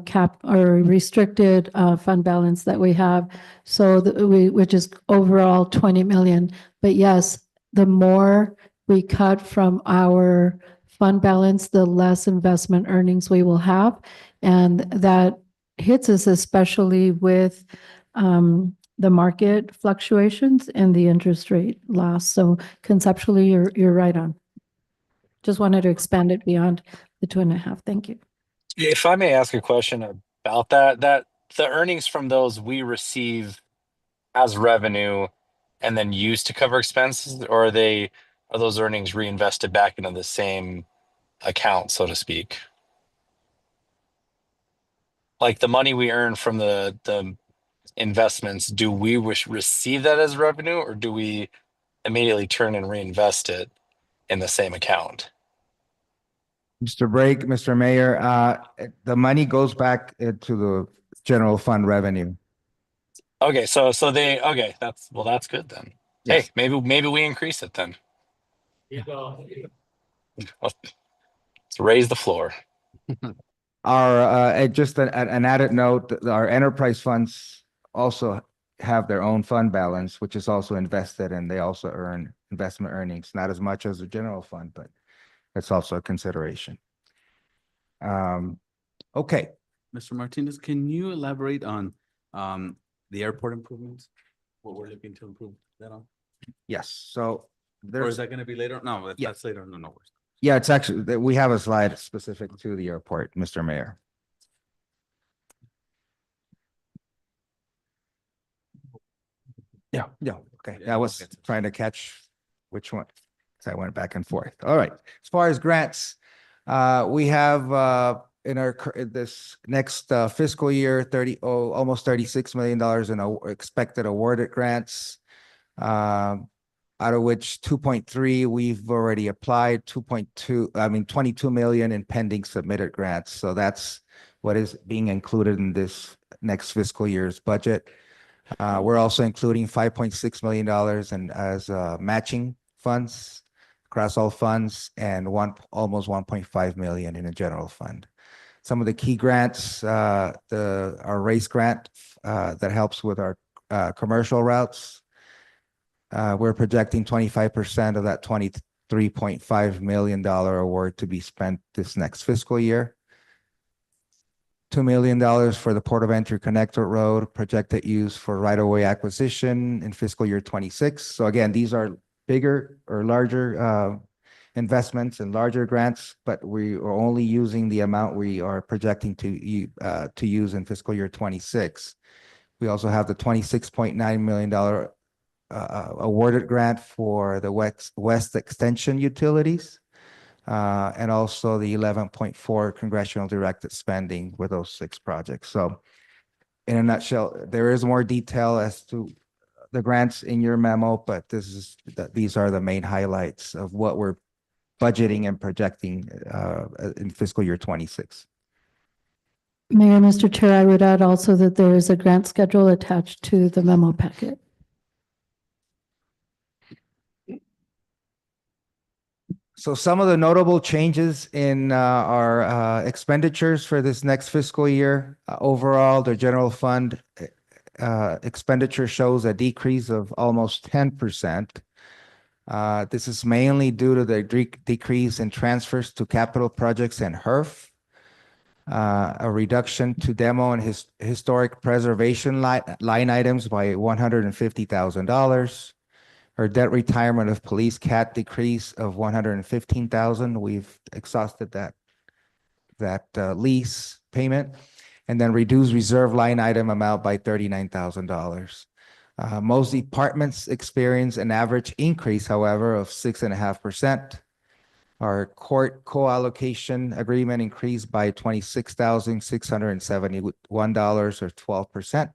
cap or restricted fund balance that we have. So which is overall 20 million. But yes, the more we cut from our fund balance, the less investment earnings we will have. And that hits us especially with the market fluctuations and the interest rate loss. So conceptually, you're right on. Just wanted to expand it beyond the 2.5. Thank you. If I may ask a question about that the earnings from those we receive as revenue and then used to cover expenses, or are those earnings reinvested back into the same account, so to speak? Like the money we earn from the investments, do we receive that as revenue, or do we immediately turn and reinvest it in the same account? Mr. Brake, Mr. Mayor, the money goes back into the general fund revenue. Okay, so that's good then. Yes. Hey, maybe we increase it then. You go. Let's raise the floor. Our, just an added note, our enterprise funds also have their own fund balance, which is also invested, and they also earn investment earnings, not as much as the general fund, but that's also a consideration. Okay. Mr. Martinez, can you elaborate on the airport improvements? What we're looking to improve that on? Yes, so Or there's, is that gonna be later? No, Yeah. that's later. No worries. yeah, it's actually, we have a slide specific to the airport, Mr. Mayor. Yeah, okay. Yeah, I was okay. trying to catch which one, so I went back and forth. All right, as far as grants, we have in our this next fiscal year, almost $36 million in expected awarded grants. Out of which 2.3 we've already applied, 22 million in pending submitted grants. So that's what is being included in this next fiscal year's budget. We're also including $5.6 million as matching funds across all funds, and almost 1.5 million in a general fund. Some of the key grants, our race grant that helps with our commercial routes. We're projecting 25% of that $23.5 million award to be spent this next fiscal year. $2 million for the Port of Entry Connector Road, projected use for right-of-way acquisition in fiscal year 26. So again, these are bigger or larger investments and larger grants, but we are only using the amount we are projecting to use in fiscal year 26. We also have the $26.9 million awarded grant for the West Extension utilities, and also the 11.4 congressional directed spending with those 6 projects. So in a nutshell, there is more detail as to the grants in your memo, but these are the main highlights of what we're budgeting and projecting in fiscal year 26. Mayor, Mr. Chair, I would add also that there is a grant schedule attached to the memo packet. So some of the notable changes in our expenditures for this next fiscal year, overall, the general fund expenditure shows a decrease of almost 10%. This is mainly due to the decrease in transfers to capital projects and HERF, a reduction to demo and historic preservation line items by $150,000. Our debt retirement of police cat decrease of $115,000. We've exhausted that lease payment, and then reduce reserve line item amount by $39,000. Most departments experience an average increase, however, of 6.5%. Our court co-allocation agreement increased by $26,671 or 12%.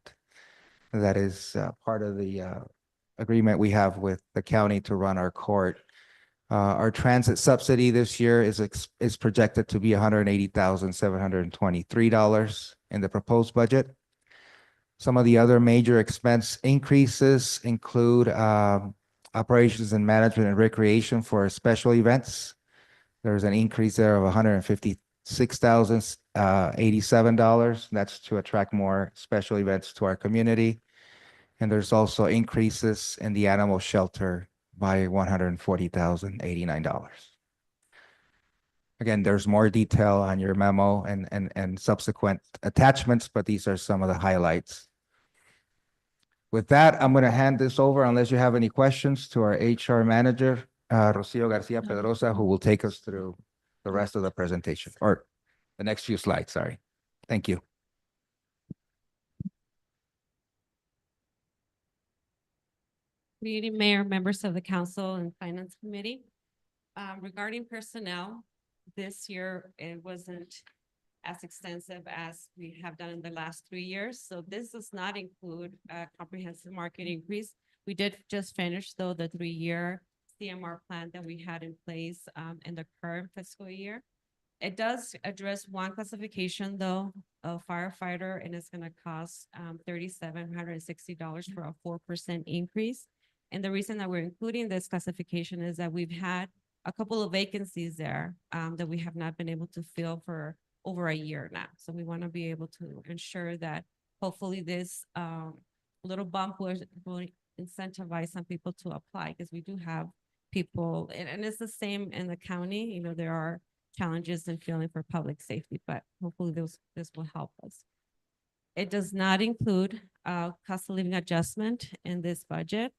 That is part of the agreement we have with the county to run our court. Our transit subsidy this year is projected to be $180,723 in the proposed budget. Some of the other major expense increases include operations and management and recreation for special events. There's an increase there of $156,087. That's to attract more special events to our community. And there's also increases in the animal shelter by $140,089. Again, there's more detail on your memo and subsequent attachments, but these are some of the highlights. With that, I'm going to hand this over, unless you have any questions, to our HR manager, Rocio Garcia Pedrosa, who will take us through the rest of the presentation, or the next few slides, sorry. Thank you. Good evening, Mayor, members of the Council and Finance Committee. Regarding personnel, this year it wasn't as extensive as we have done in the last 3 years. So this does not include a comprehensive market increase. We did just finish, though, the 3-year CMR plan that we had in place in the current fiscal year. It does address one classification, though, of firefighter, and it's going to cost $3,760 for a 4% increase. And the reason that we're including this classification is that we've had a couple of vacancies there that we have not been able to fill for over a year now. So we want to be able to ensure that hopefully this little bump will incentivize some people to apply, because we do have people, and it's the same in the county. You know, there are challenges in filling for public safety, but hopefully this will help us. It does not include cost of living adjustment in this budget.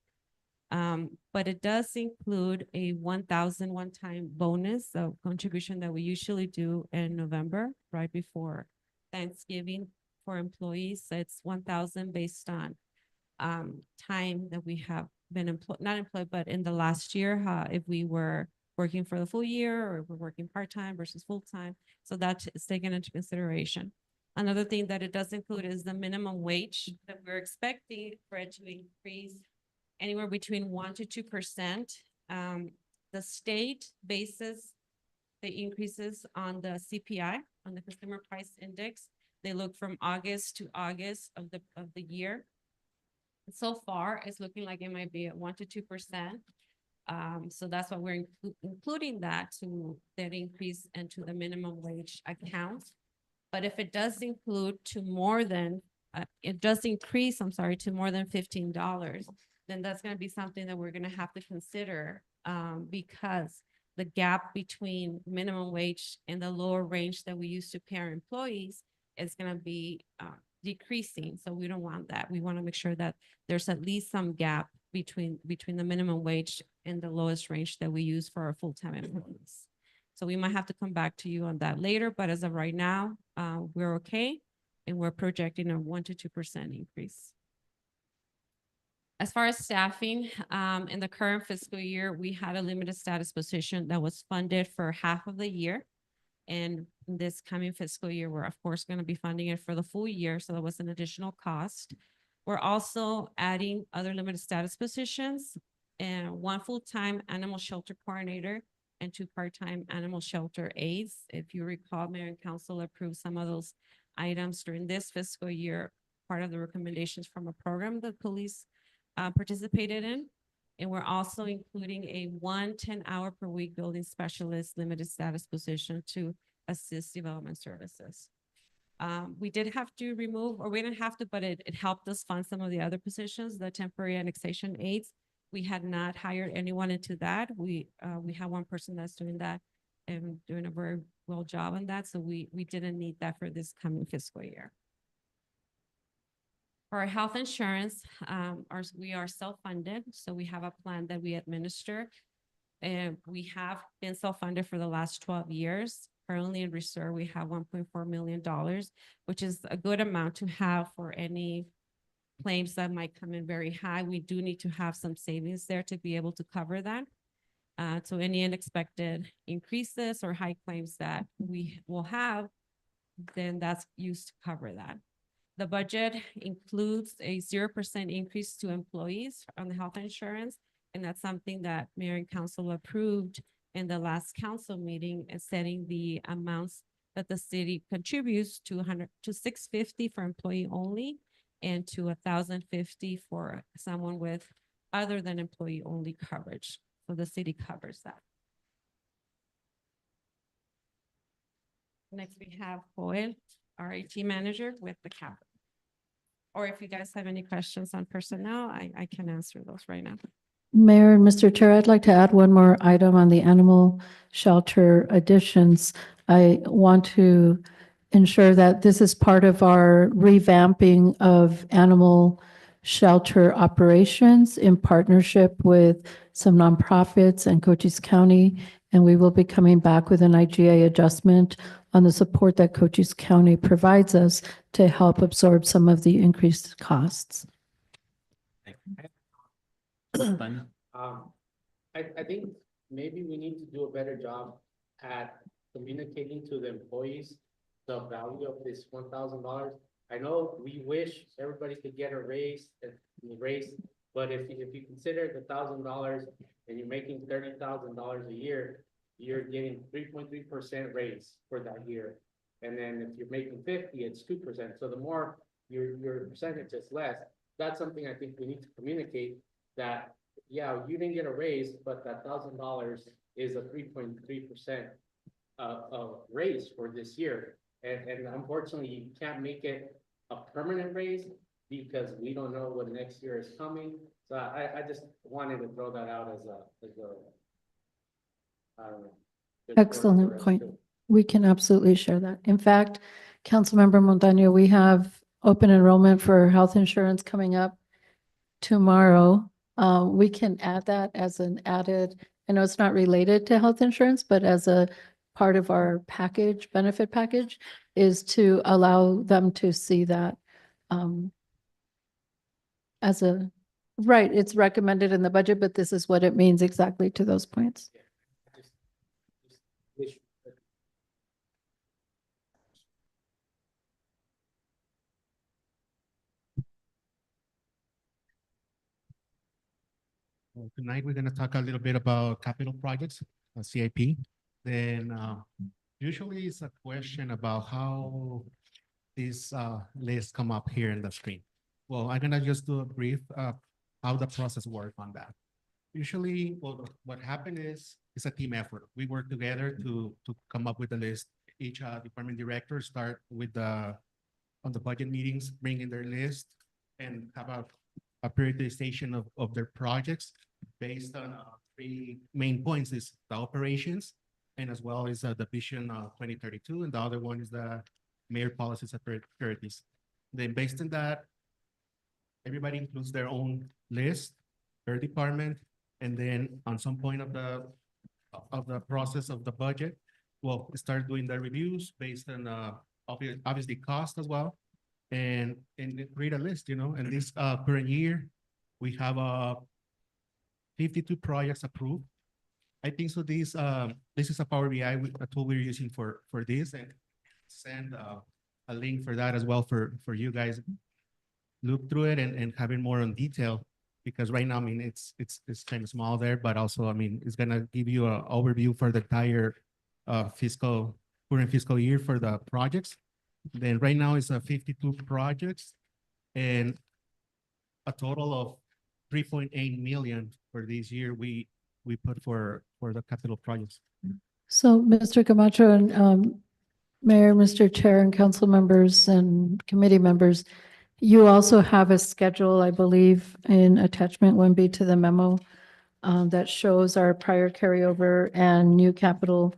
But it does include a 1,000 one-time bonus, so contribution that we usually do in November, right before Thanksgiving for employees. So it's 1,000 based on time that we have been not employed, but in the last year, if we were working for the full year or if we're working part-time versus full-time. So that is taken into consideration. Another thing that it does include is the minimum wage that we're expecting for it to increase anywhere between 1% to 2%. The state bases the increases on the CPI, on the Consumer Price Index. They look from August to August of the year. So far, it's looking like it might be at 1% to 2%. So that's why we're including that to that increase into the minimum wage account. But if it does include to more than, it does increase, I'm sorry, to more than $15, then that's going to be something that we're going to have to consider because the gap between minimum wage and the lower range that we used to pay our employees is going to be decreasing. So we don't want that. We want to make sure that there's at least some gap between the minimum wage and the lowest range that we use for our full-time employees. So we might have to come back to you on that later, but as of right now, we're okay. And we're projecting a 1% to 2% increase. As far as staffing, in the current fiscal year, we had a limited status position that was funded for half of the year. And this coming fiscal year, we're of course going to be funding it for the full year. So that was an additional cost. We're also adding other limited status positions and one full-time animal shelter coordinator and 2 part-time animal shelter aides. If you recall, Mayor and Council approved some of those items during this fiscal year, part of the recommendations from a program the police participated in. And we're also including a 10-hour per week building specialist limited status position to assist development services. We did have to remove, or we didn't have to, but it helped us fund some of the other positions, the temporary annexation aides. We had not hired anyone into that. We have one person that's doing that and doing a very well job on that. So we didn't need that for this coming fiscal year. For our health insurance, we are self-funded, so we have a plan that we administer. And we have been self-funded for the last 12 years. Currently in reserve, we have $1.4 million, which is a good amount to have for any claims that might come in very high. We do need to have some savings there to be able to cover that. So any unexpected increases or high claims that we will have, then that's used to cover that. The budget includes a 0% increase to employees on the health insurance. And that's something that Mayor and Council approved in the last council meeting, and setting the amounts that the city contributes to $650 for employee only and to $1,050 for someone with other than employee only coverage. So the city covers that. Next, we have Joel, our IT manager with the capital. Or if you guys have any questions on personnel, I can answer those right now. Mayor and Mr. Chair, I'd like to add one more item on the animal shelter additions. I want to ensure that this is part of our revamping of animal shelter operations in partnership with some nonprofits and Cochise County. And we will be coming back with an IGA adjustment on the support that Cochise County provides us to help absorb some of the increased costs. I think maybe we need to do a better job at communicating to the employees the value of this $1,000. I know we wish everybody could get a raise, but if you consider the $1,000 and you're making $30,000 a year, you're getting 3.3% raise for that year. And then if you're making 50, it's 2%. So the more your percentage is less. That's something I think we need to communicate, that yeah, you didn't get a raise, but that $1,000 is a 3.3% raise for this year. And unfortunately, you can't make it a permanent raise because we don't know what next year is coming. So I just wanted to throw that out as a I don't know. Excellent point. We can absolutely share that. In fact, Councilmember Montaño, we have open enrollment for health insurance coming up tomorrow. We can add that as an added, I know it's not related to health insurance, but as a part of our package, benefit package, is to allow them to see that as a, right, it's recommended in the budget, but this is what it means exactly to those points. Well, tonight, we're going to talk a little bit about capital projects, CIP. Then usually it's a question about how these lists come up here in the screen. Well, I'm going to just do a brief how the process works on that. Usually, well, what happened is it's a team effort. We work together to come up with a list. Each department director start with on the budget meetings, bring in their list and have a prioritization of their projects based on 3 main points: is the operations, and as well as the vision 2032, and the other one is the mayor policies and priorities. Then based on that, everybody includes their own list, their department, and then on some point of the process of the budget, we'll start doing the reviews based on obviously cost as well. And create a list, you know, and this current year, we have 52 projects approved. I think so this is a Power BI tool we're using for this, and send a link for that as well for you guys. Look through it and have it more in detail. because right now, I mean, it's kind of small there, but also, I mean, it's gonna give you an overview for the entire current fiscal year for the projects. Then right now it's 52 projects and a total of 3.8 million for this year we put for the capital projects. So, Mr. Camacho and Mayor, Mr. Chair, and council members and committee members, you also have a schedule, I believe, in attachment 1B to the memo that shows our prior carryover and new capital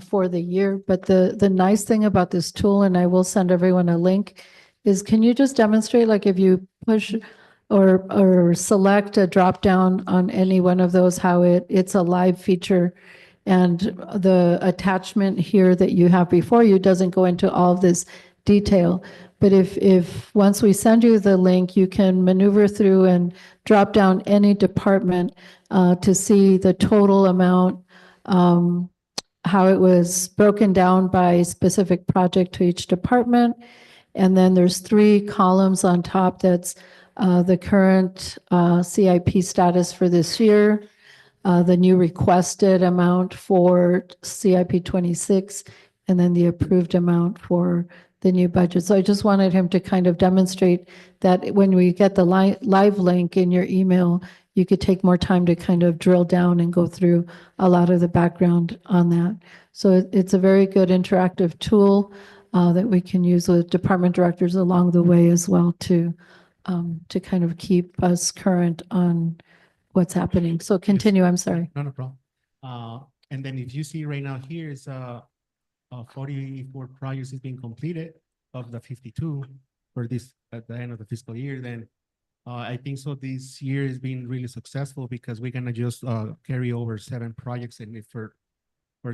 for the year. But the nice thing about this tool, and I will send everyone a link, is can you just demonstrate, like if you push or select a drop down on any one of those, how it's a live feature, and the attachment here that you have before you doesn't go into all of this detail. But if once we send you the link, you can maneuver through and drop down any department to see the total amount, how it was broken down by specific project to each department. And then there's 3 columns on top that's the current CIP status for this year, the new requested amount for CIP 26, and then the approved amount for the new budget. So I just wanted him to kind of demonstrate that when we get the live link in your email, you could take more time to kind of drill down and go through a lot of the background on that. So it's a very good interactive tool that we can use with department directors along the way as well to kind of keep us current on what's happening. So continue, I'm sorry. No problem. And then if you see right now here is 44 projects is being completed of the 52 for this at the end of the fiscal year. Then I think so this year has been really successful because we're gonna just carry over 7 projects and for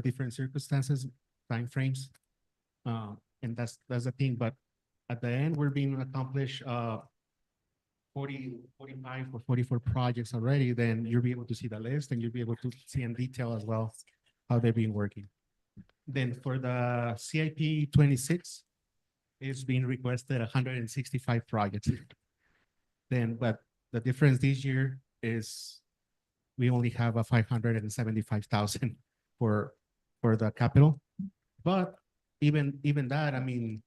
different circumstances, timeframes. And that's the thing. But at the end, we're being accomplished 45 or 44 projects already. Then you'll be able to see the list and you'll be able to see in detail as well how they've been working. Then for the CIP 26, it's been requested 165 projects. Then, but the difference this year is we only have a 575,000 for the capital. But even that, I mean,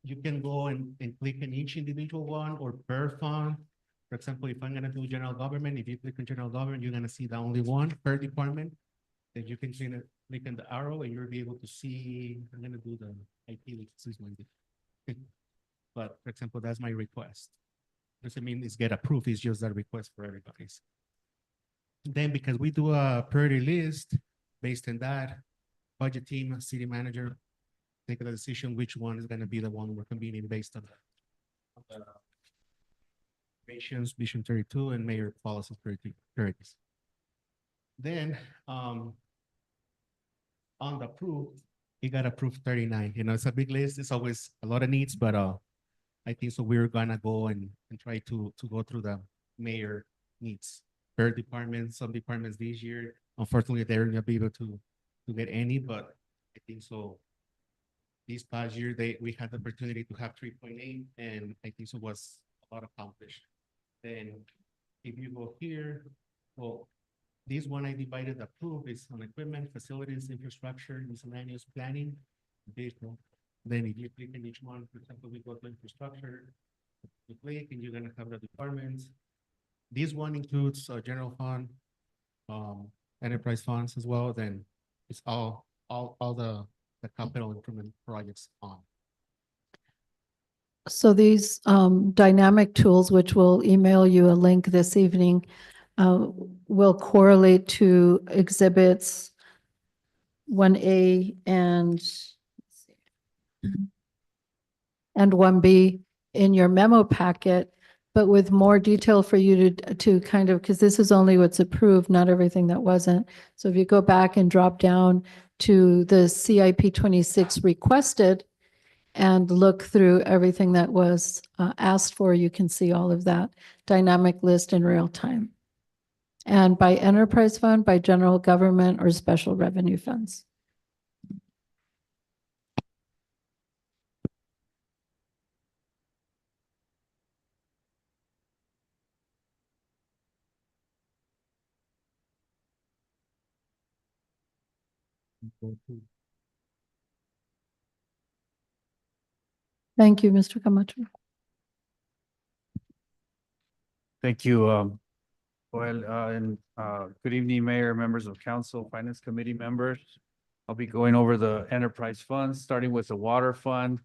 you can go and click in each individual one or per fund. For example, if I'm gonna do general government, if you click on general government, you're gonna see the only one per department. Then you can click on the arrow and you'll be able to see, I'm gonna do the IP, which is one. But for example, that's my request. Doesn't mean it's get approved, it's just a request for everybody's. Then because we do a priority list, based on that, budget team, city manager, take a decision which one is gonna be the one we're convening based on the Vision 32 and mayor policy priorities. Then on the approved, it got approved 39. You know, it's a big list. It's always a lot of needs, but I think so we're gonna go and try to go through the mayor needs per department. Some departments this year, unfortunately, they're not be able to get any, but I think so. This past year, we had the opportunity to have 3.8, and I think so was a lot accomplished. Then if you go here, well, this one I divided approved is on equipment, facilities, infrastructure, miscellaneous planning, vehicle. Then if you click on each one, for example, we go to infrastructure, you click and you're gonna have the departments. This one includes general fund, enterprise funds as well. Then it's all the capital improvement projects on. So these dynamic tools, which will email you a link this evening, will correlate to exhibits 1A and 1B in your memo packet, but with more detail for you to kind of, because this is only what's approved, not everything that wasn't. So if you go back and drop down to the CIP 26 requested and look through everything that was asked for, you can see all of that dynamic list in real time. And by enterprise fund, by general government, or special revenue funds. Thank you, Mr. Camacho. Thank you, good evening, Mayor, members of council, finance committee members. I'll be going over the enterprise funds, starting with the water fund.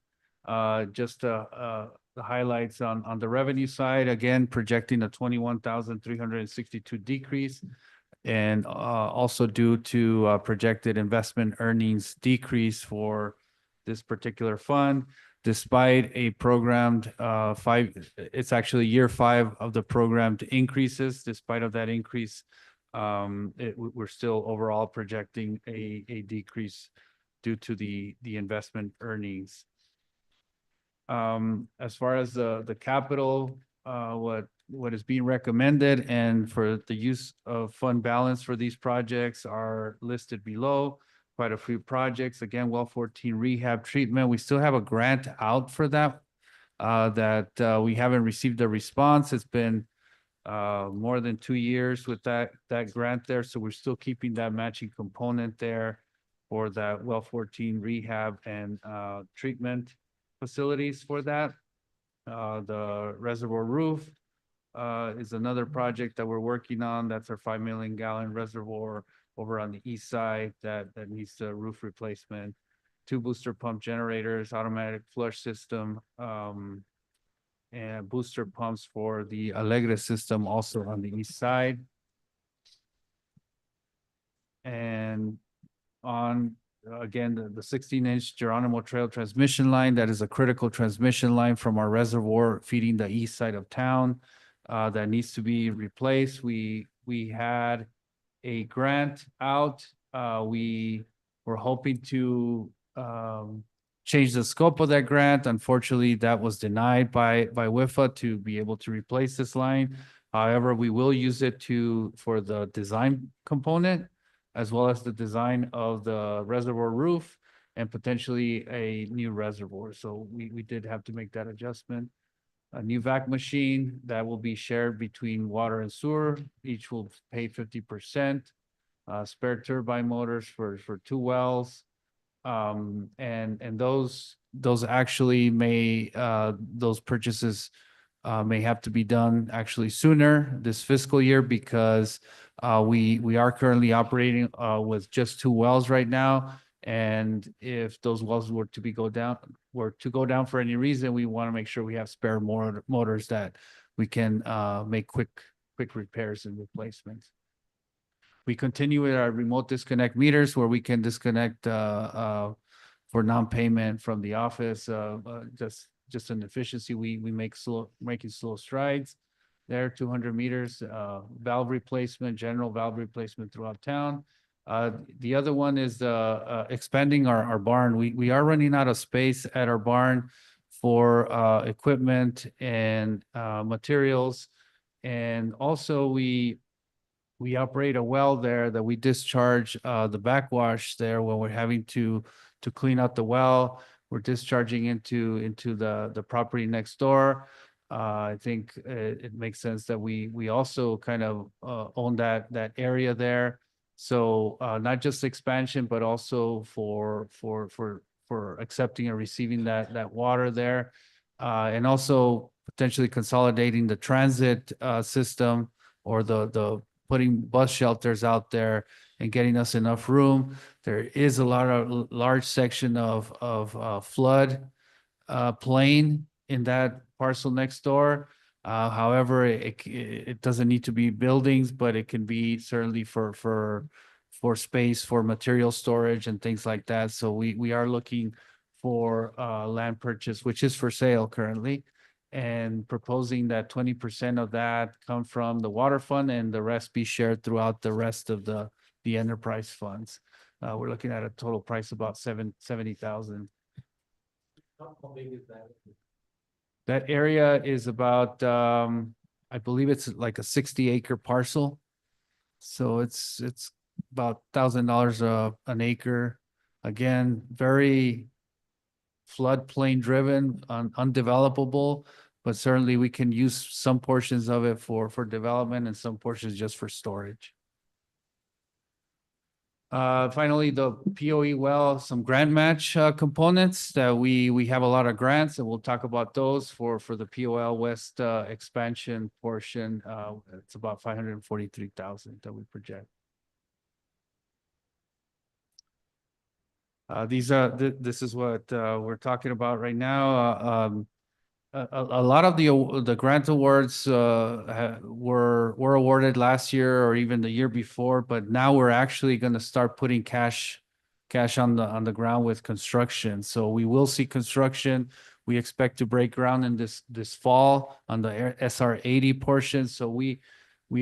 The highlights on the revenue side, again, projecting a 21,362 decrease. And also due to projected investment earnings decrease for this particular fund, despite a programmed it's actually year 5 of the programmed increases. Despite of that increase, we're still overall projecting a decrease due to the investment earnings. As far as the capital, what is being recommended and for the use of fund balance for these projects are listed below. Quite a few projects, again, well 14 rehab treatment. We still have a grant out for that, we haven't received a response. It's been more than 2 years with that grant there. So we're still keeping that matching component there for that well 14 rehab and treatment facilities for that. The reservoir roof is another project that we're working on. That's our 5 million gallon reservoir over on the east side that needs the roof replacement. 2 booster pump generators, automatic flush system, and booster pumps for the Alegre system also on the east side. And on, again, the 16-inch Geronimo Trail transmission line, that is a critical transmission line from our reservoir feeding the east side of town, that needs to be replaced. We had a grant out. We were hoping to change the scope of that grant. Unfortunately, that was denied by WIFA to be able to replace this line. However, we will use it for the design component, as well as the design of the reservoir roof and potentially a new reservoir. So we did have to make that adjustment. A new vac machine that will be shared between water and sewer. Each will pay 50%. Spare turbine motors for 2 wells. And those actually those purchases may have to be done actually sooner this fiscal year because we are currently operating with just 2 wells right now. And if those wells were to go down for any reason, we want to make sure we have spare motors that we can make quick repairs and replacements. We continue with our remote disconnect meters where we can disconnect for non-payment from the office. Just an efficiency. We making slow strides there. 200 meters, valve replacement, general valve replacement throughout town. The other one is expanding our barn. We are running out of space at our barn for equipment and materials. And also we operate a well there that we discharge the backwash there when we're having to clean out the well. We're discharging into the property next door. I think it makes sense that we also kind of own that area there. So not just expansion, but also for accepting and receiving that water there, and also potentially consolidating the transit system or the putting bus shelters out there and getting us enough room. There is a large section of flood plain in that parcel next door. However, it doesn't need to be buildings, but it can be certainly for space, for material storage and things like that. So we are looking for land purchase, which is for sale currently, and proposing that 20% of that come from the water fund and the rest be shared throughout the rest of the enterprise funds. We're looking at a total price about $70,000. How big is that? That area is about, I believe it's like a 60-acre parcel. So it's about $1,000 an acre. Again, very floodplain driven, undevelopable, but certainly we can use some portions of it for development and some portions just for storage. Finally, the POE well, some grant match components that we have a lot of grants, and we'll talk about those for the POL West expansion portion. It's about 543,000 that we project. This is what we're talking about right now. A lot of the grant awards were awarded last year or even the year before, but now we're actually going to start putting cash on the ground with construction. So we will see construction. We expect to break ground in this fall on the SR 80 portion. So we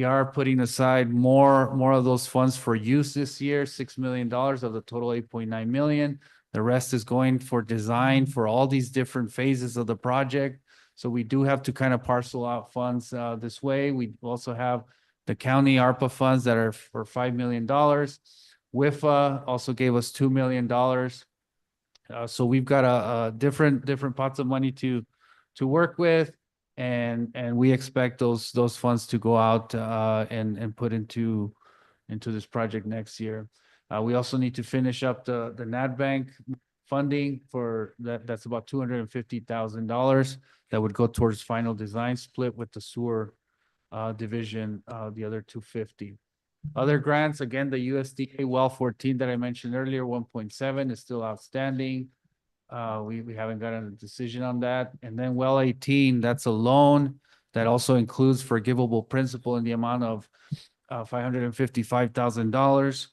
are putting aside more of those funds for use this year, $6 million of the total 8.9 million. The rest is going for design for all these different phases of the project. So we do have to kind of parcel out funds this way. We also have the county ARPA funds that are for $5 million. WIFA also gave us $2 million. So we've got a different pots of money to work with. And we expect those funds to go out and put into this project next year. We also need to finish up the NatBank funding for that. That's about $250,000 that would go towards final design split with the sewer division, the other $250,000. Other grants, again, the USDA well 14 that I mentioned earlier, 1.7 is still outstanding. We haven't gotten a decision on that. And then well 18, that's a loan that also includes forgivable principal in the amount of $555,000.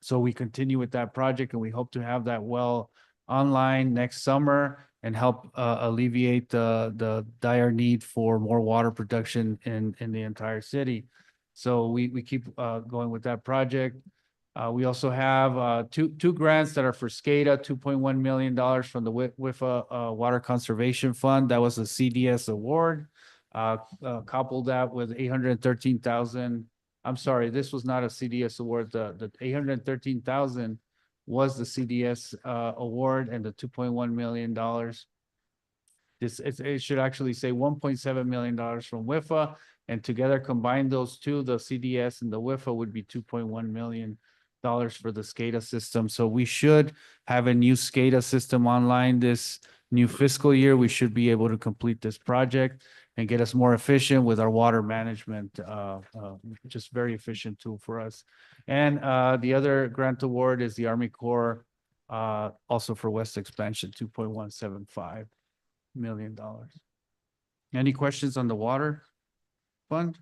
So we continue with that project, and we hope to have that well online next summer and help alleviate the dire need for more water production in the entire city. So we keep going with that project. We also have two grants that are for SCADA, $2.1 million from the WIFA Water Conservation Fund. That was a CDS award. Coupled that with 813,000. I'm sorry, this was not a CDS award. The 813,000 was the CDS award, and the $2.1 million. It should actually say $1.7 million from WIFA, and together combine those two, the CDS and the WIFA would be $2.1 million for the SCADA system. So we should have a new SCADA system online this new fiscal year. We should be able to complete this project and get us more efficient with our water management, just very efficient tool for us. And the other grant award is the Army Corps, also for West Expansion, $2.175 million. Any questions on the water fund?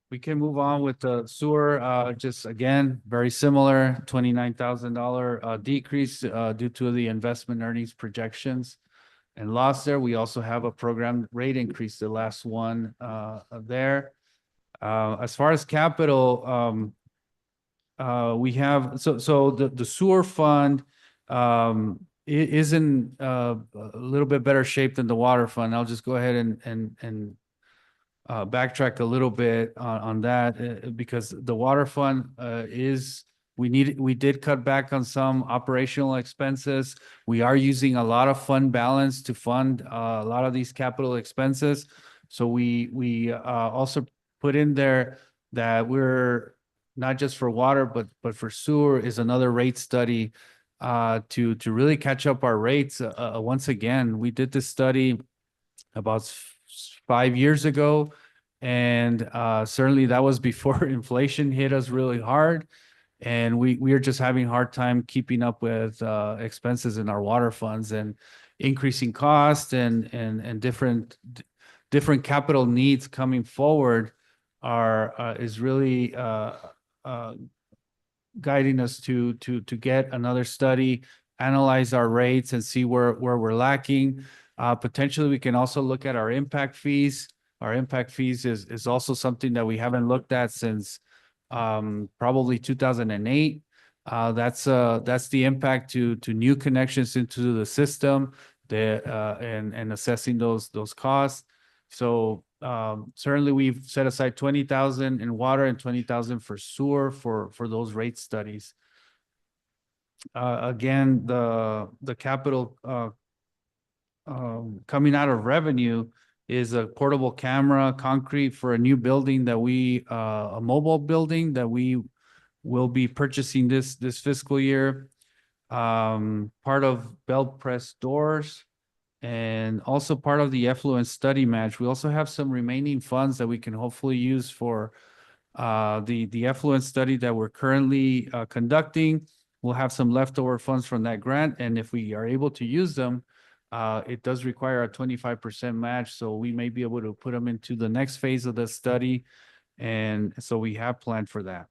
We can move on with the sewer, just again, very similar, $29,000 decrease due to the investment earnings projections and loss there. We also have a program rate increase, the last one there. As far as capital, we have, so the sewer fund is in a little bit better shape than the water fund. I'll just go ahead and backtrack a little bit on that because the water fund we did cut back on some operational expenses. We are using a lot of fund balance to fund a lot of these capital expenses. So we also put in there that we're not just for water, but for sewer is another rate study to really catch up our rates. Once again, we did this study about 5 years ago, and certainly that was before inflation hit us really hard. And we are just having a hard time keeping up with expenses in our water funds, and increasing costs and different capital needs coming forward is really guiding us to get another study, analyze our rates, and see where we're lacking. Potentially, we can also look at our impact fees. Our impact fees is also something that we haven't looked at since probably 2008. That's the impact to new connections into the system, and assessing those costs. So certainly we've set aside 20,000 in water and 20,000 for sewer for those rate studies. Again, the capital coming out of revenue is a portable camera, concrete for a new building that a mobile building that we will be purchasing this fiscal year. Part of Bell Press doors and also part of the effluent study match. We also have some remaining funds that we can hopefully use for the effluent study that we're currently conducting. We'll have some leftover funds from that grant, and if we are able to use them, it does require a 25% match, so we may be able to put them into the next phase of the study, and so we have planned for that.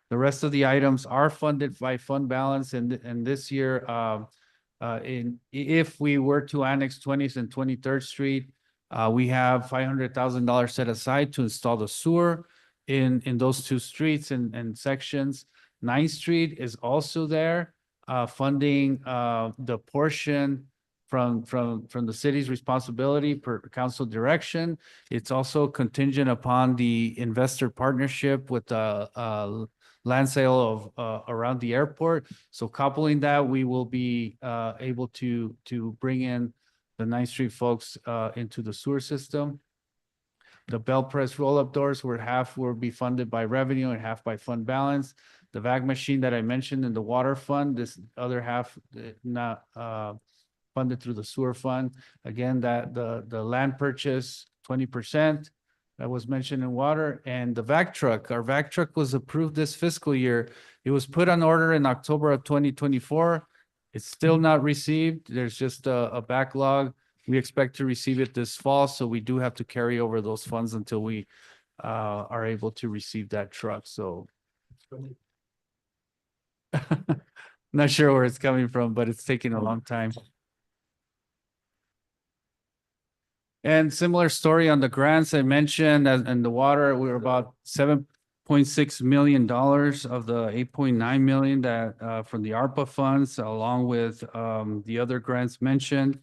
The rest of the items are funded by fund balance, and this year, if we were to annex 20th and 23rd Street, we have $500,000 set aside to install the sewer in those two streets and sections. 9th Street is also there, funding the portion from the city's responsibility per council direction. It's also contingent upon the investor partnership with the land sale of around the airport. So coupling that, we will be able to bring in the 9th Street folks into the sewer system. The Bell Press roll-up doors, where half will be funded by revenue and half by fund balance. The vac machine that I mentioned in the water fund, this other half not funded through the sewer fund. Again, that the land purchase, 20%. That was mentioned in water, and the vac truck. Our vac truck was approved this fiscal year. It was put on order in October of 2024. It's still not received. There's just a backlog. We expect to receive it this fall, so we do have to carry over those funds until we are able to receive that truck. So not sure where it's coming from, but it's taking a long time. And similar story on the grants I mentioned and the water, we're about $7.6 million of the $8.9 million that from the ARPA funds, along with the other grants mentioned.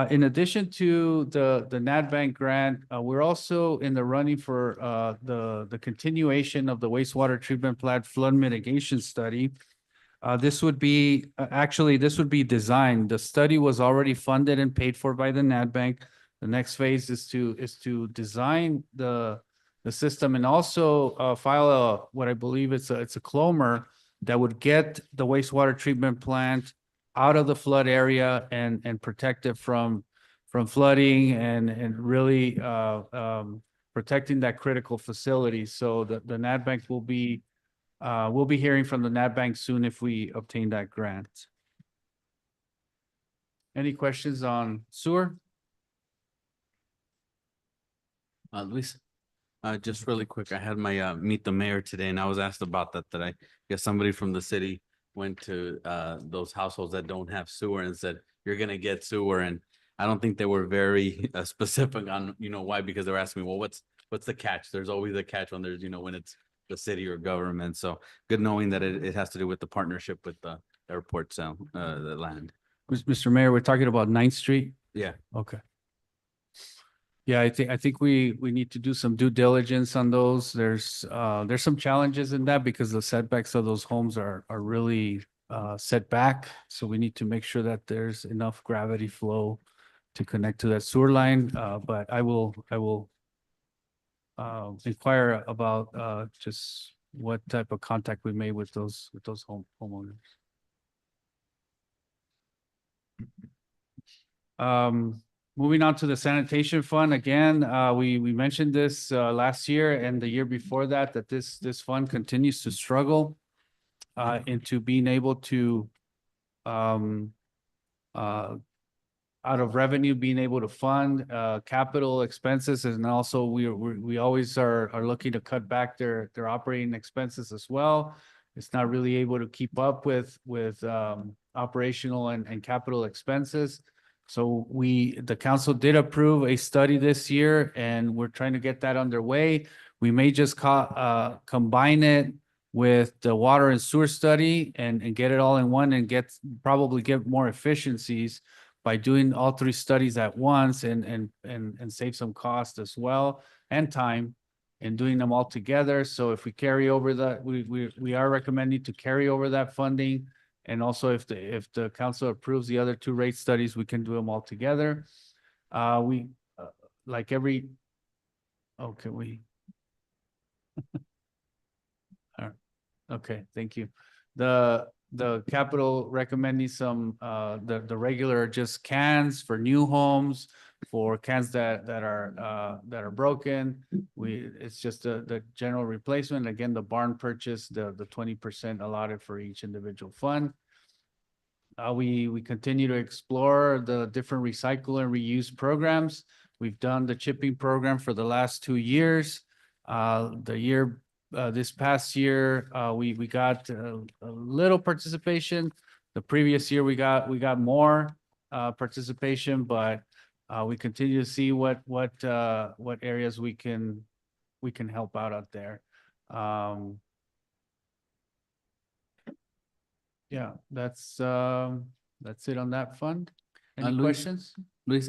In addition to the NatBank grant, we're also in the running for the continuation of the wastewater treatment plant flood mitigation study. This would be designed. The study was already funded and paid for by the NatBank. The next phase is to design the system and also file what I believe it's a CLOMR that would get the wastewater treatment plant out of the flood area and protect it from flooding and really protecting that critical facility. So the NatBank will be we'll be hearing from the NatBank soon if we obtain that grant. Any questions on sewer? Luis, just really quick, I had my meet the mayor today, and I was asked about that I guess somebody from the city went to those households that don't have sewer and said, you're gonna get sewer, and I don't think they were very specific on, why, because they were asking me, well, what's the catch? There's always a catch when there's, when it's the city or government. So good knowing that it has to do with the partnership with the airport, so the land. Mr. Mayor, we're talking about 9th Street? Yeah. Okay. Yeah, I think we need to do some due diligence on those. There's some challenges in that because the setbacks of those homes are really set back. So we need to make sure that there's enough gravity flow to connect to that sewer line. But I will inquire about just what type of contact we made with those homeowners. Moving on to the sanitation fund, again, we mentioned this last year and the year before that this fund continues to struggle into being able to out of revenue, being able to fund capital expenses, and also we always are looking to cut back their operating expenses as well. It's not really able to keep up with operational and capital expenses. So the council did approve a study this year, and we're trying to get that underway. We may just combine it with the water and sewer study and get it all in one and probably get more efficiencies by doing all three studies at once and save some cost as well and time in doing them all together. So if we carry over that, we are recommending to carry over that funding. And also if the council approves the other two rate studies, we can do them all together. like every, oh, can we? All right. Okay, thank you. The capital recommending some, the regular just cans for new homes, for cans that are broken. It's just the general replacement. Again, the barn purchase, the 20% allotted for each individual fund. We continue to explore the different recycle and reuse programs. We've done the chipping program for the last 2 years. This past year, we got a little participation. The previous year, we got more participation, but we continue to see what areas we can help out there. Yeah, that's it on that fund. Any Luis? questions? Luis,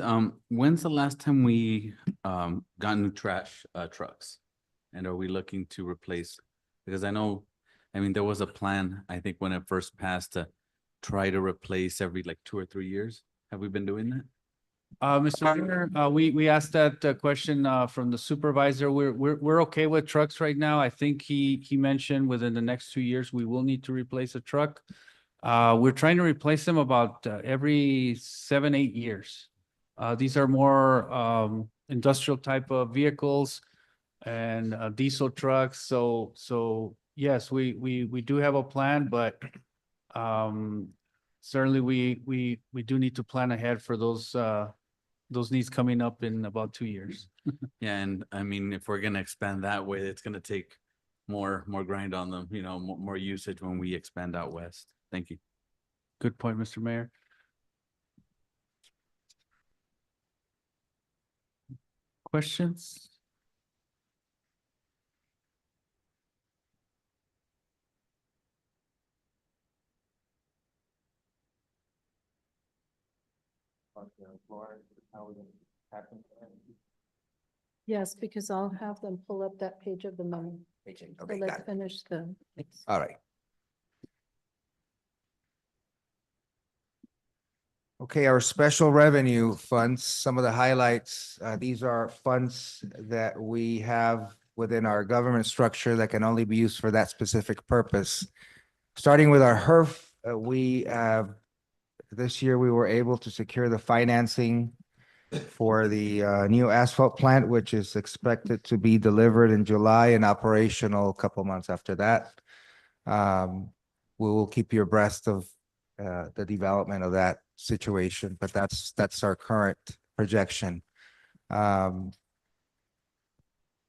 when's the last time we got new trash trucks? And are we looking to replace? Because I know, I mean, there was a plan, I think, when it first passed to try to replace every like 2 or 3 years. Have we been doing that? Mr. Mayor, we asked that question from the supervisor. We're okay with trucks right now. I think he mentioned within the next 2 years, we will need to replace a truck. We're trying to replace them about every 7, 8 years. These are more industrial type of vehicles and diesel trucks. So yes, we do have a plan, but certainly we do need to plan ahead for those needs coming up in about 2 years. Yeah, and I mean, if we're gonna expand that way, it's gonna take more grind on them, you know, more usage when we expand out west. Thank you. Good point, Mr. Mayor. Questions? Yes, because I'll have them pull up that page of the memo. So Okay, let's got it. finish the. All right. Okay, our special revenue funds, some of the highlights, these are funds that we have within our government structure that can only be used for that specific purpose. Starting with our HERF, this year we were able to secure the financing for the new asphalt plant, which is expected to be delivered in July and operational a couple months after that. We will keep you abreast of the development of that situation, but that's our current projection.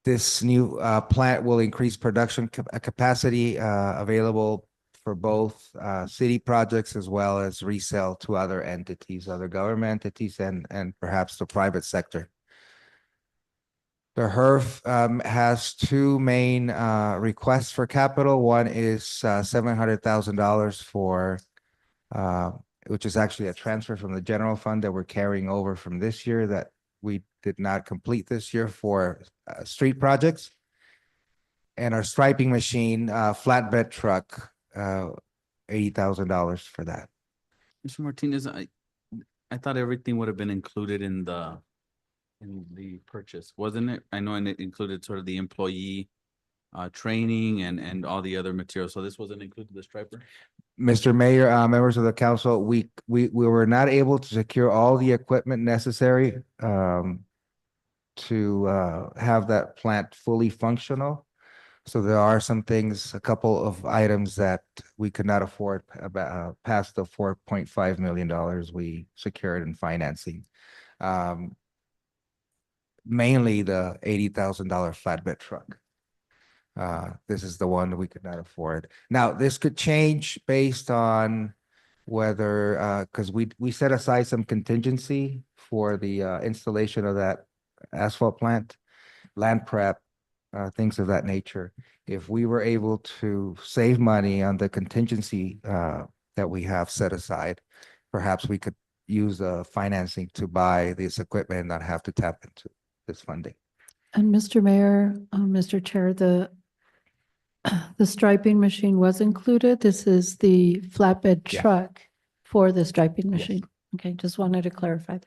This new plant will increase production capacity available for both city projects as well as resale to other entities, other government entities, and perhaps the private sector. The HERF has 2 main requests for capital. One is $700,000 for which is actually a transfer from the general fund that we're carrying over from this year that we did not complete this year for street projects. And our striping machine, flatbed truck, $80,000 for that. Mr. Martinez, I thought everything would have been included in the purchase, wasn't it? I know, and it included sort of the employee training and all the other materials. So this wasn't included, the striper? Mr. Mayor, members of the council, we were not able to secure all the equipment necessary to have that plant fully functional. So there are some things, a couple of items that we could not afford about past the $4.5 million we secured in financing. Mainly the $80,000 flatbed truck. This is the one that we could not afford. Now, this could change based on whether, because we set aside some contingency for the installation of that asphalt plant, land prep, things of that nature. If we were able to save money on the contingency that we have set aside, perhaps we could use the financing to buy this equipment and not have to tap into this funding. And Mr. Mayor, Mr. Chair, the striping machine was included. This is the flatbed Yeah. truck for the striping machine. Okay, just wanted to clarify that.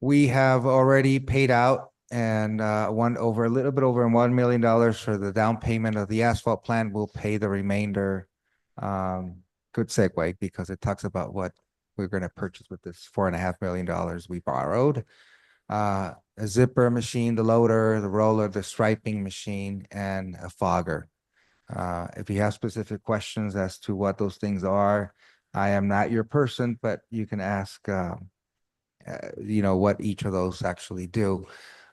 We have already paid out and a little bit over $1 million for the down payment of the asphalt plant. We'll pay the remainder. Good segue because it talks about what we're going to purchase with this $4.5 million we borrowed. A zipper machine, the loader, the roller, the striping machine, and a fogger. If you have specific questions as to what those things are, I am not your person, but you can ask what each of those actually do.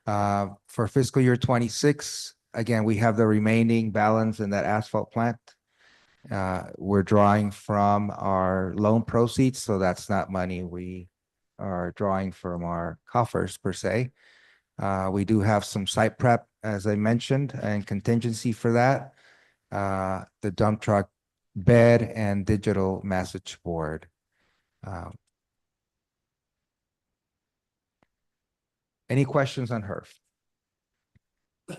For fiscal year 26, again, we have the remaining balance in that asphalt plant. We're drawing from our loan proceeds, so that's not money we are drawing from our coffers per se. We do have some site prep, as I mentioned, and contingency for that. The dump truck bed and digital message board. Any questions on HERF? As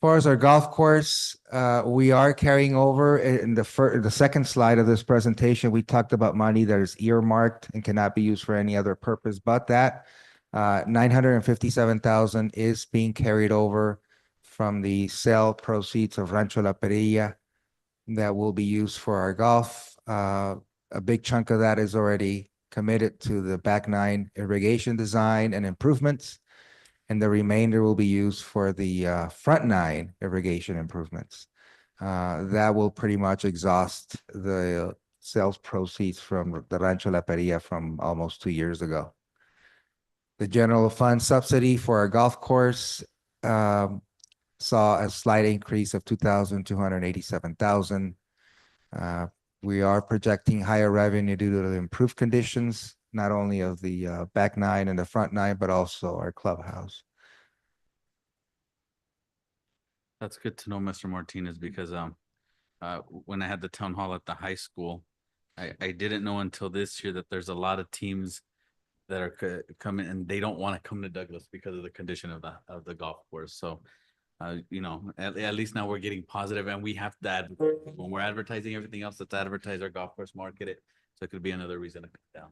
far as our golf course, we are carrying over in the second slide of this presentation. We talked about money that is earmarked and cannot be used for any other purpose but that. 957,000 is being carried over from the sale proceeds of Rancho La Perilla that will be used for our golf. A big chunk of that is already committed to the back nine irrigation design and improvements, and the remainder will be used for the front nine irrigation improvements. That will pretty much exhaust the sales proceeds from the Rancho La Perilla from almost 2 years ago. The general fund subsidy for our golf course saw a slight increase of 2,287,000. We are projecting higher revenue due to the improved conditions, not only of the back nine and the front nine, but also our clubhouse. That's good to know, Mr. Martinez, because when I had the town hall at the high school, I didn't know until this year that there's a lot of teams that are coming and they don't want to come to Douglas because of the condition of the golf course. So at least now we're getting positive, and we have that when we're advertising everything else, let's advertise our golf course, market it. So it could be another reason to come down.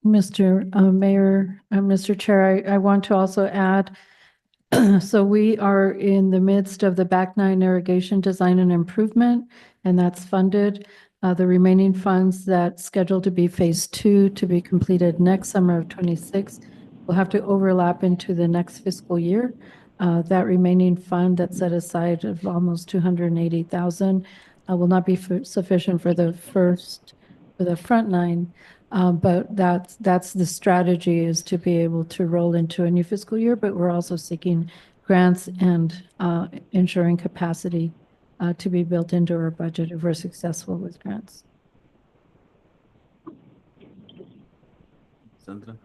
Mr. Mayor, Mr. Chair, I want to also add, so we are in the midst of the back nine irrigation design and improvement, and that's funded. The remaining funds that's scheduled to be phase 2 to be completed next summer of 26 will have to overlap into the next fiscal year. That remaining fund that's set aside of almost 280,000 will not be sufficient for the front nine. But that's the strategy, is to be able to roll into a new fiscal year, but we're also seeking grants and ensuring capacity to be built into our budget if we're successful with grants. Sandra?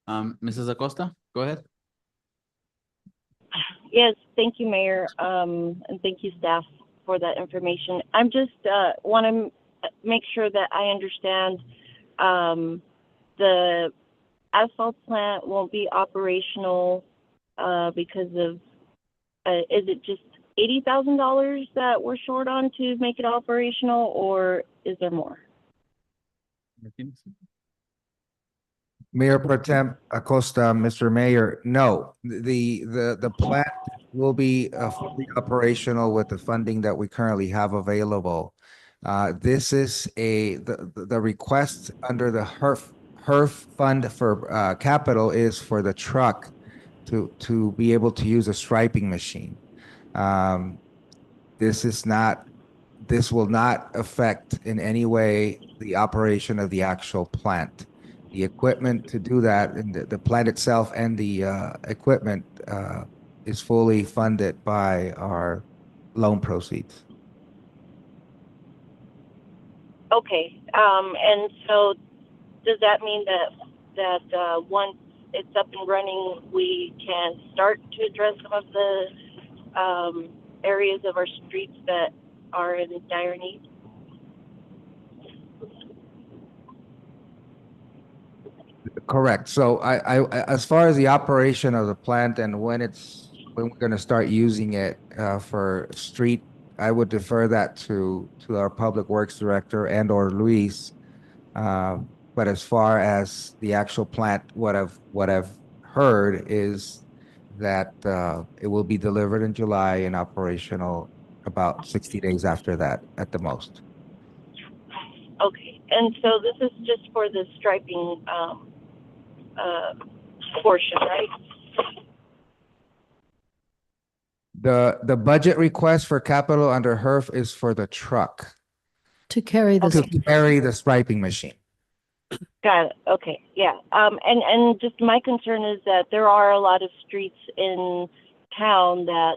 Mrs. Acosta, go ahead. Yes, thank you, Mayor, and thank you, staff, for that information. I'm just want to make sure that I understand. The asphalt plant won't be operational because of, is it just $80,000 that we're short on to make it operational, or is there more? Mayor Pro Tem Acosta, Mr. Mayor, no, the plant will be fully operational with the funding that we currently have available. This is the request under the HERF fund for capital is for the truck to be able to use a striping machine. This will not affect in any way the operation of the actual plant. The equipment to do that, and the plant itself and the equipment is fully funded by our loan proceeds. Okay, and so does that mean that once it's up and running, we can start to address some of the areas of our streets that are in dire need? Correct. So I as far as the operation of the plant and when it's when we're gonna start using it for street, I would defer that to our Public Works Director and or Luis. But as far as the actual plant, what I've heard is that it will be delivered in July and operational about 60 days after that at the most. Okay, and so this is just for the striping portion, right? The budget request for capital under HERF is for the truck To carry to this, carry the striping machine. Got it. Okay, yeah. And just my concern is that there are a lot of streets in town that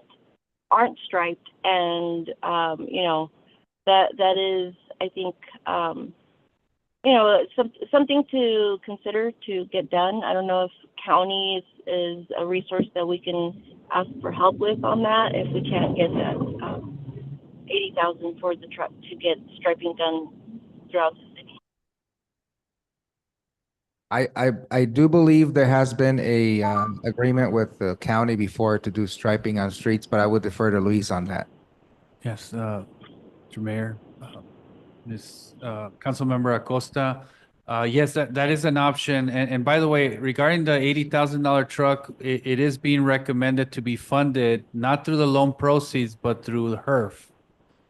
aren't striped, and you know, that is, I think, you know, something to consider to get done. I don't know if county is a resource that we can ask for help with on that, if we can't get that 80,000 for the truck to get striping done throughout the city. I do believe there has been a agreement with the county before to do striping on streets, but I would defer to Luis on that. Yes, Mr. Mayor, Ms. Councilmember Acosta. Yes, that is an option. And by the way, regarding the $80,000 truck, it is being recommended to be funded not through the loan proceeds, but through the HERF.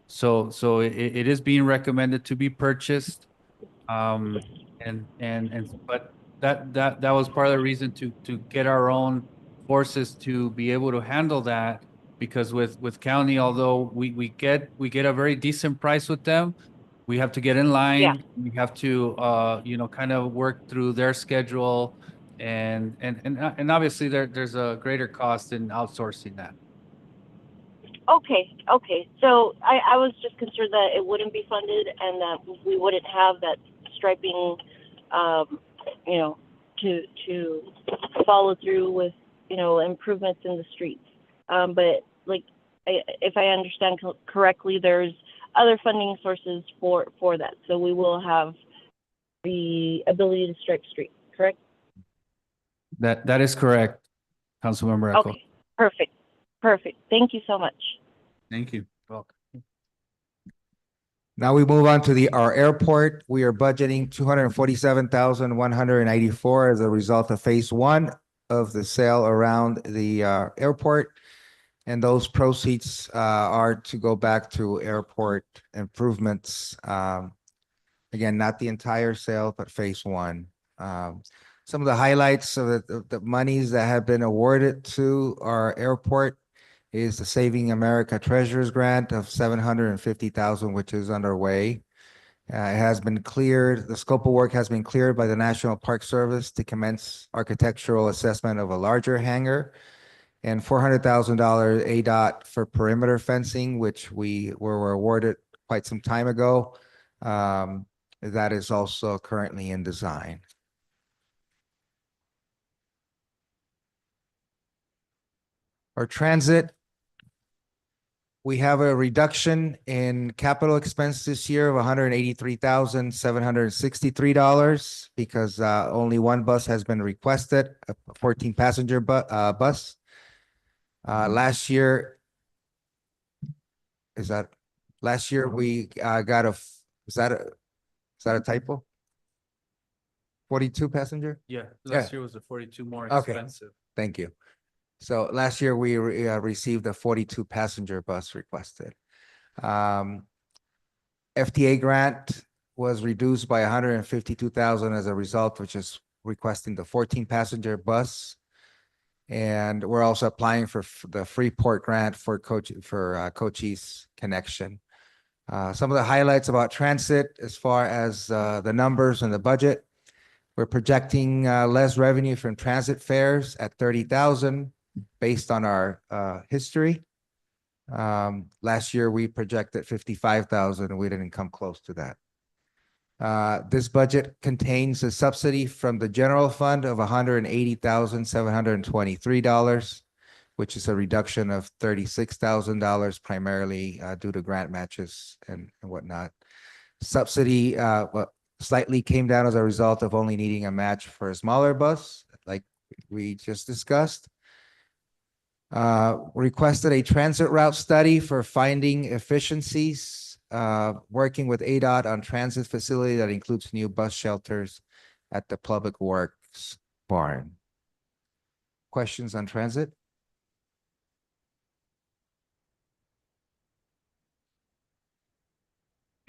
So it is being recommended to be purchased. But that was part of the reason to get our own forces to be able to handle that, because with county, although we get a very decent price with them, we have to get in line. Yeah. We have to you know, kind of work through their schedule, and obviously there's a greater cost in outsourcing that. Okay. So I was just concerned that it wouldn't be funded and that we wouldn't have that striping, you know, to follow through with, you know, improvements in the streets. But like, if I understand correctly, there's other funding sources for that. So we will have the ability to stripe streets, correct? That is correct, Councilmember Echo. Okay, perfect. Thank you so much. Thank you. Welcome. Now we move on to our airport. We are budgeting 247,184 as a result of phase one of the sale around the airport. And those proceeds are to go back to airport improvements. Again, not the entire sale, but phase one. Some of the highlights of the monies that have been awarded to our airport is the Saving America Treasures Grant of $750,000, which is underway. It has been cleared. The scope of work has been cleared by the National Park Service to commence architectural assessment of a larger hangar, and $400,000 ADOT for perimeter fencing, which we were awarded quite some time ago. That is also currently in design. Our transit, we have a reduction in capital expense this year of $183,763 because only one bus has been requested, a 14-passenger bus. Last year, we got is that a typo? 42 passenger? Yeah, last year was a 42 more Okay. expensive. Thank you. So last year we received a 42 passenger bus requested. FTA grant was reduced by 152,000 as a result, which is requesting the 14 passenger bus. And we're also applying for the Freeport grant for Cochise connection. Some of the highlights about transit as far as the numbers and the budget. We're projecting less revenue from transit fares at 30,000 based on our history. Last year we projected 55,000 and we didn't come close to that. This budget contains a subsidy from the general fund of $180,723, which is a reduction of $36,000 primarily due to grant matches and whatnot. Subsidy slightly came down as a result of only needing a match for a smaller bus, like we just discussed. Requested a transit route study for finding efficiencies, working with ADOT on transit facility that includes new bus shelters at the Public Works barn. Questions on transit?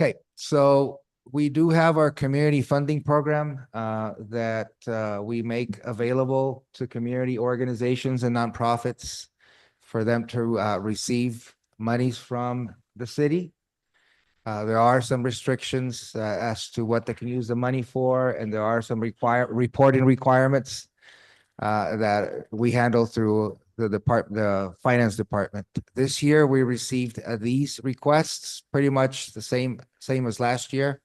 Okay, so we do have our community funding program that we make available to community organizations and nonprofits for them to receive monies from the city. There are some restrictions as to what they can use the money for, and there are some reporting requirements that we handle through the finance department. This year, we received these requests, pretty much the same as last year.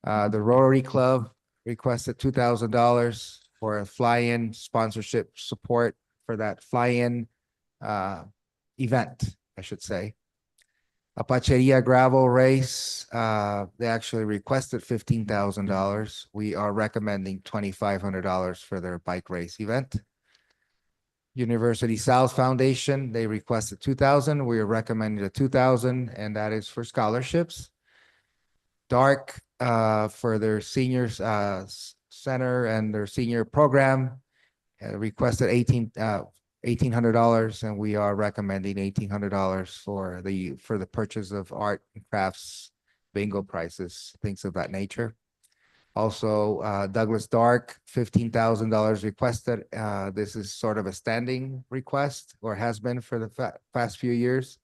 The Rotary Club requested $2,000 for a fly-in sponsorship support for that fly-in event, I should say. Apacheria Gravel Race, they actually requested $15,000. We are recommending $2,500 for their bike race event. University South Foundation, they requested $2,000. We are recommending $2,000, and that is for scholarships. Dark for their seniors center and their senior program requested $1,800, and we are recommending $1,800 for the purchase of art and crafts, bingo prizes, things of that nature. Also, Douglas Dark, $15,000 requested. This is sort of a standing request, or has been for the past few years.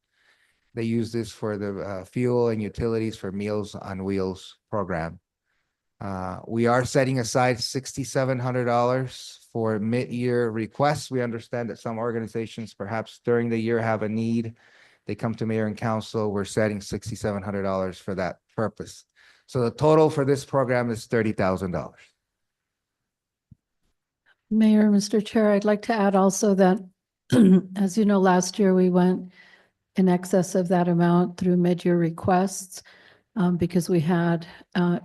They use this for the fuel and utilities for Meals on Wheels program. We are setting aside $6,700 for mid-year requests. We understand that some organizations perhaps during the year have a need. They come to mayor and council. We're setting $6,700 for that purpose. So the total for this program is $30,000. Mayor, Mr. Chair, I'd like to add also that, as you know, last year we went in excess of that amount through mid-year requests because we had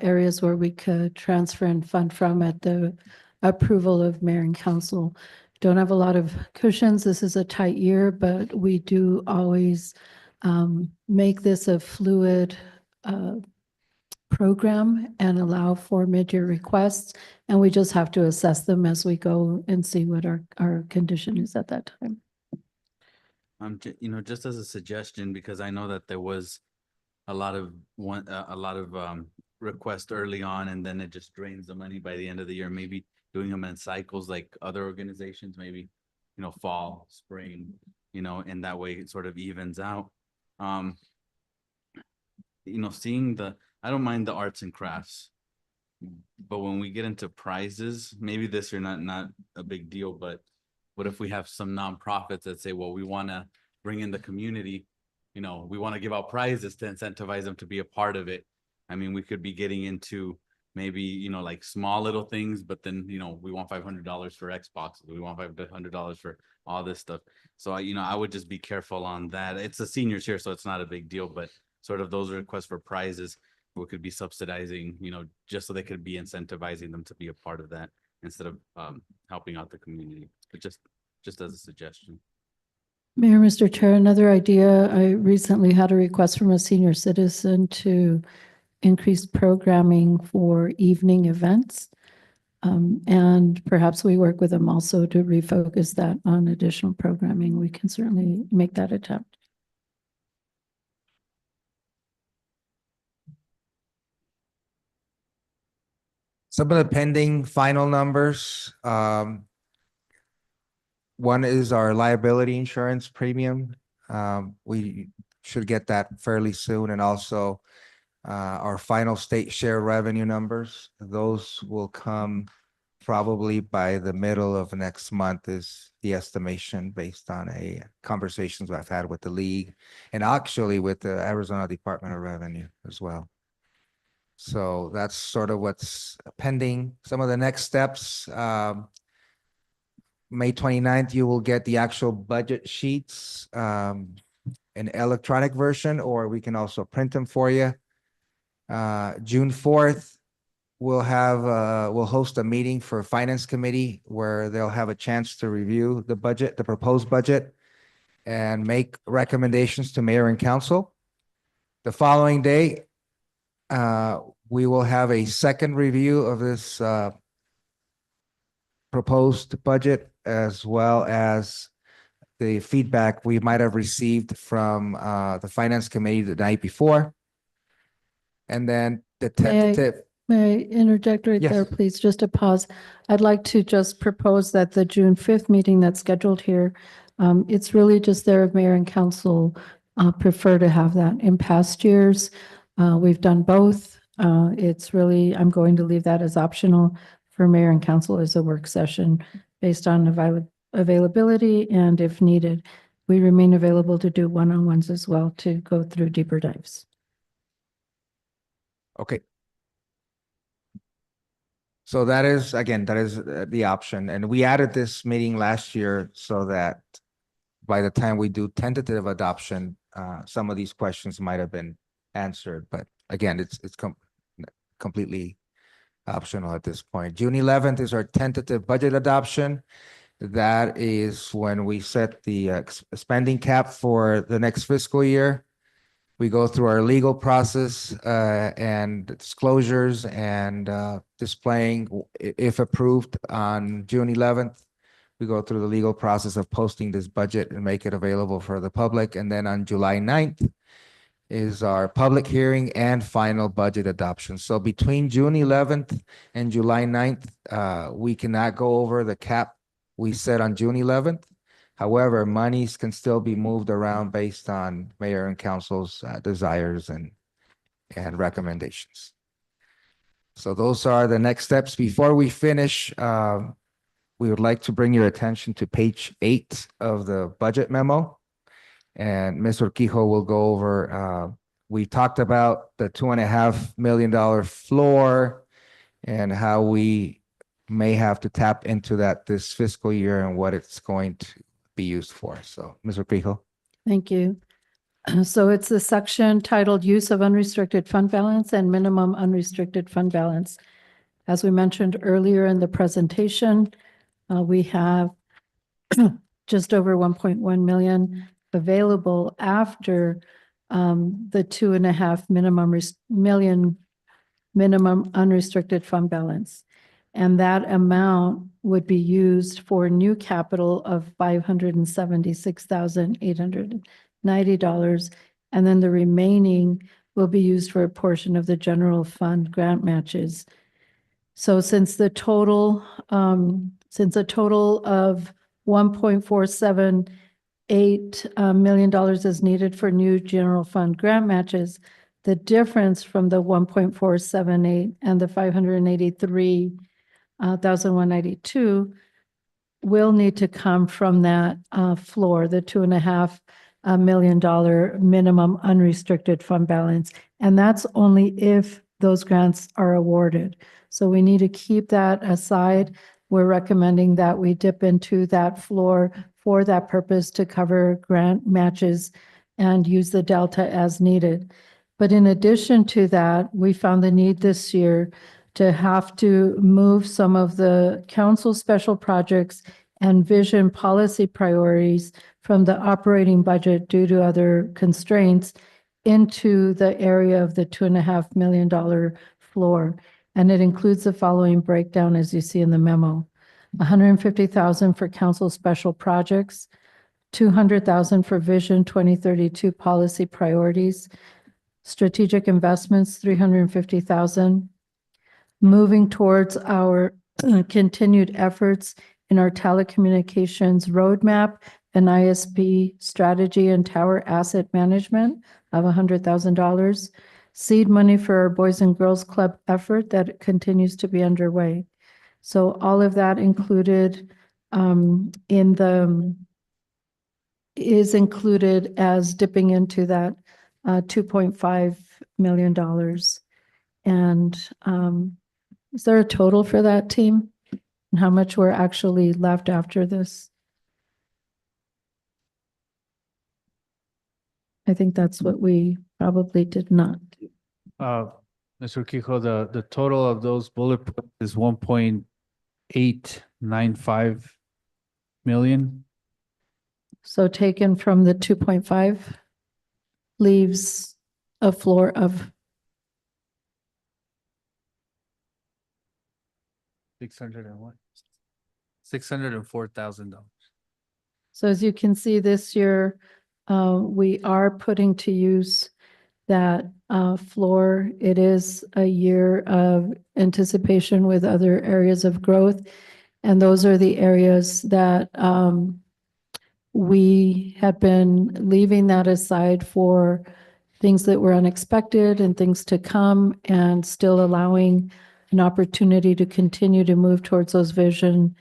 areas where we could transfer and fund from at the approval of mayor and council. Don't have a lot of cushions. This is a tight year, but we do always make this a fluid program and allow for mid-year requests. And we just have to assess them as we go and see what our condition is at that time. Just as a suggestion, because I know that there was a lot of requests early on, and then it just drains the money by the end of the year. Maybe doing them in cycles like other organizations, maybe, fall, spring, and that way it sort of evens out. I don't mind the arts and crafts, but when we get into prizes, maybe this year not a big deal, but what if we have some nonprofits that say, well, we want to bring in the community, we want to give out prizes to incentivize them to be a part of it. I mean, we could be getting into maybe, like small little things, but then, we want $500 for Xbox. We want $500 for all this stuff. So, I would just be careful on that. It's the seniors here, so it's not a big deal, but sort of those requests for prizes, we could be subsidizing, just so they could be incentivizing them to be a part of that instead of helping out the community. But just as a suggestion. Mayor, Mr. Chair, another idea. I recently had a request from a senior citizen to increase programming for evening events. And perhaps we work with them also to refocus that on additional programming. We can certainly make that attempt. Some of the pending final numbers. One is our liability insurance premium. We should get that fairly soon, and also our final state share revenue numbers. Those will come probably by the middle of next month is the estimation based on conversations I've had with the league and actually with the Arizona Department of Revenue as well. So that's sort of what's pending. Some of the next steps, May 29th, you will get the actual budget sheets, an electronic version, or we can also print them for you. June 4th, we'll host a meeting for Finance Committee where they'll have a chance to review the budget, the proposed budget, and make recommendations to mayor and council. The following day, we will have a second review of this proposed budget, as well as the feedback we might have received from the finance committee the night before. And then the tentative, May I interject right Yes. there, please? Just a pause. I'd like to just propose that the June 5th meeting that's scheduled here, it's really just there if mayor and council prefer to have that. In past years, we've done both. It's really, I'm going to leave that as optional for mayor and council as a work session based on availability, and if needed, we remain available to do one-on-ones as well to go through deeper dives. okay. So that is, again, that is the option. And we added this meeting last year so that by the time we do tentative adoption, some of these questions might have been answered. But again, it's completely optional at this point. June 11th is our tentative budget adoption. That is when we set the spending cap for the next fiscal year. We go through our legal process and disclosures and displaying, if approved on June 11th, we go through the legal process of posting this budget and make it available for the public. And then on July 9th is our public hearing and final budget adoption. So between June 11th and July 9th, we cannot go over the cap we set on June 11th. However, monies can still be moved around based on mayor and council's desires and recommendations. So those are the next steps. Before we finish, we would like to bring your attention to page 8 of the budget memo. And Ms. Urquijo will go over, we talked about the $2.5 million floor and how we may have to tap into that this fiscal year and what it's going to be used for. So, Ms. Urquijo. Thank you. So it's the section titled Use of Unrestricted Fund Balance and Minimum Unrestricted Fund Balance. As we mentioned earlier in the presentation, we have just over 1.1 million available after the 2.5 million minimum unrestricted fund balance. And that amount would be used for new capital of $576,890. And then the remaining will be used for a portion of the general fund grant matches. So since a total of $1.478 million is needed for new general fund grant matches, the difference from the 1.478 and the 583,192 will need to come from that floor, the $2.5 million minimum unrestricted fund balance. And that's only if those grants are awarded. So we need to keep that aside. We're recommending that we dip into that floor for that purpose to cover grant matches and use the delta as needed. But in addition to that, we found the need this year to have to move some of the council special projects and vision policy priorities from the operating budget due to other constraints into the area of the $2.5 million floor. And it includes the following breakdown, as you see in the memo: $150,000 for council special projects, $200,000 for Vision 2032 policy priorities, strategic investments, $350,000, moving towards our continued efforts in our telecommunications roadmap and ISP strategy and tower asset management of $100,000, seed money for our Boys and Girls Club effort that continues to be underway. So all of that included is included as dipping into that $2.5 million. And is there a total for that, team? And how much we're actually left after this? I think that's what we probably did not do. Mr. Urquijo, the total of those bullet points is 1.895 million. So taken from the 2.5 leaves a floor of 600 and what? $604,000. So as you can see this year, we are putting to use that floor. It is a year of anticipation with other areas of growth. And those are the areas that we had been leaving that aside for things that were unexpected and things to come, and still allowing an opportunity to continue to move towards those vision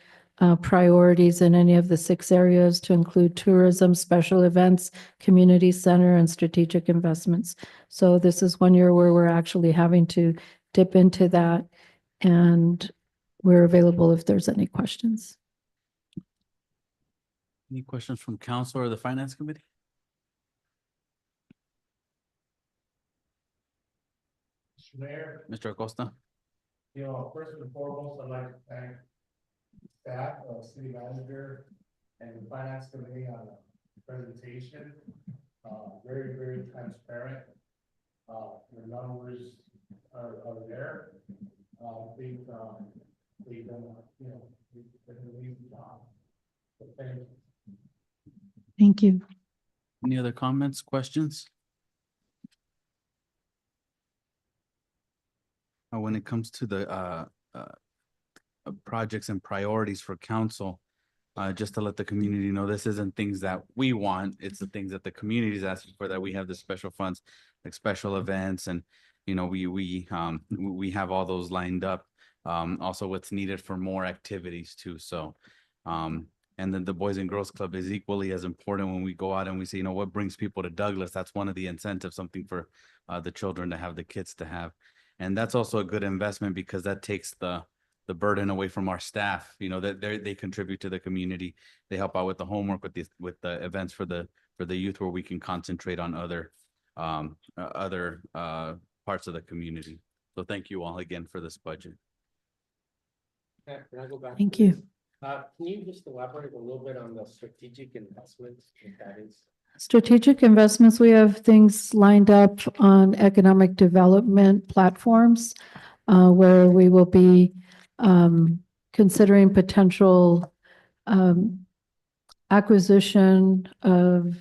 priorities in any of the 6 areas, to include tourism, special events, community center, and strategic investments. So this is one year where we're actually having to dip into that, and we're available if there's any questions. Any questions from council or the finance committee? Mayor, Mr. Acosta? first and foremost, I'd like to thank staff, city manager, and the finance committee on the presentation. Very, very transparent. The numbers are there. I think, they've done, an amazing job. So thank you. Thank you. Any other comments, questions? When it comes to the projects and priorities for council, just to let the community know, this isn't things that we want, it's the things that the community is asking for, that we have the special funds, like special events, and we have all those lined up. Also what's needed for more activities too. So and then the Boys and Girls Club is equally as important. When we go out and we say, what brings people to Douglas, that's one of the incentives, something for the children to have, the kids to have. And that's also a good investment, because that takes the burden away from our staff, that they contribute to the community. They help out with the homework, with the events for the youth, where we can concentrate on other parts of the community. So thank you all again for this budget. Can I go back? Thank you. Can you just elaborate a little bit on the strategic investments, what that is? Strategic investments, we have things lined up on economic development platforms where we will be considering potential acquisition of,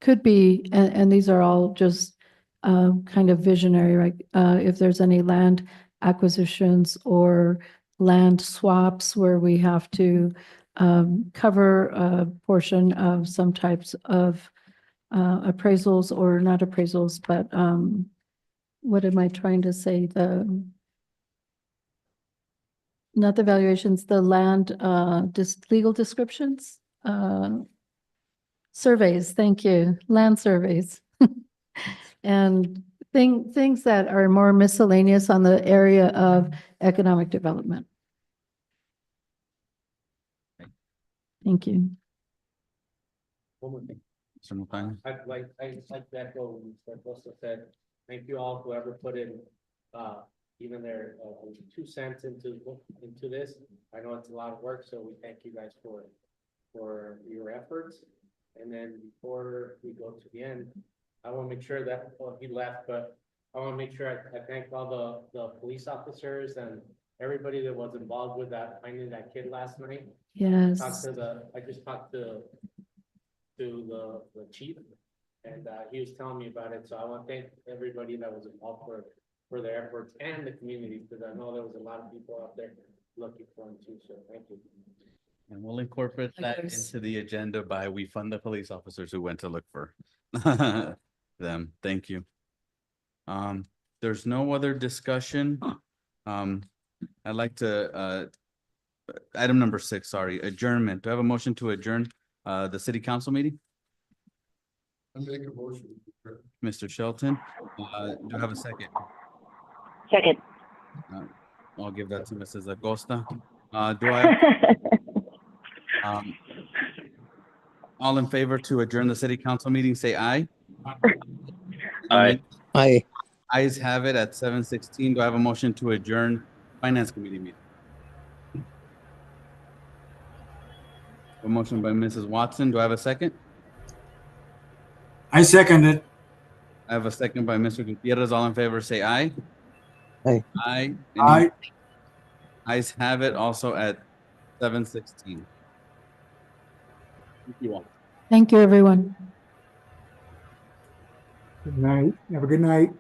could be, and these are all just kind of visionary, right? If there's any land acquisitions or land swaps where we have to cover a portion of some types of appraisals, or not appraisals, but what am I trying to say? Not the valuations, the land legal descriptions, surveys, thank you, land surveys. And things that are more miscellaneous on the area of economic development. Thank you. One more thing. Mr. Montañez? I'd like to echo what Costa said. Thank you all, whoever put in, even their 2 cents into this. I know it's a lot of work, so we thank you guys for your efforts. And then before we go to the end, I want to make sure that, well, he left, but I want to make sure I thank all the police officers and everybody that was involved with finding that kid last night. Yes. I just talked to the chief, and he was telling me about it. So I want to thank everybody that was involved for their efforts, and the community, because I know there was a lot of people out there looking for them too. So thank you. And we'll incorporate that Likewise. into the agenda by, we fund the police officers who went to look for them. Thank you. There's no other discussion. I'd like to, item number 6, sorry, adjournment. Do I have a motion to adjourn the city council meeting? I make a motion. Mr. Shelton, do I have a second? Second. I'll give that to Mrs. Acosta. Do I? All in favor to adjourn the city council meeting, say aye. Aye. Aye. Ayes have it at 7:16. Do I have a motion to adjourn finance committee meeting? A motion by Mrs. Watson. Do I have a second? I second it. I have a second by Mr. Gutierrez. All in favor, say aye. Aye. Aye. Aye. Ayes have it also at 7:16. Thank you all. Thank you, everyone. Good night. Have a good night.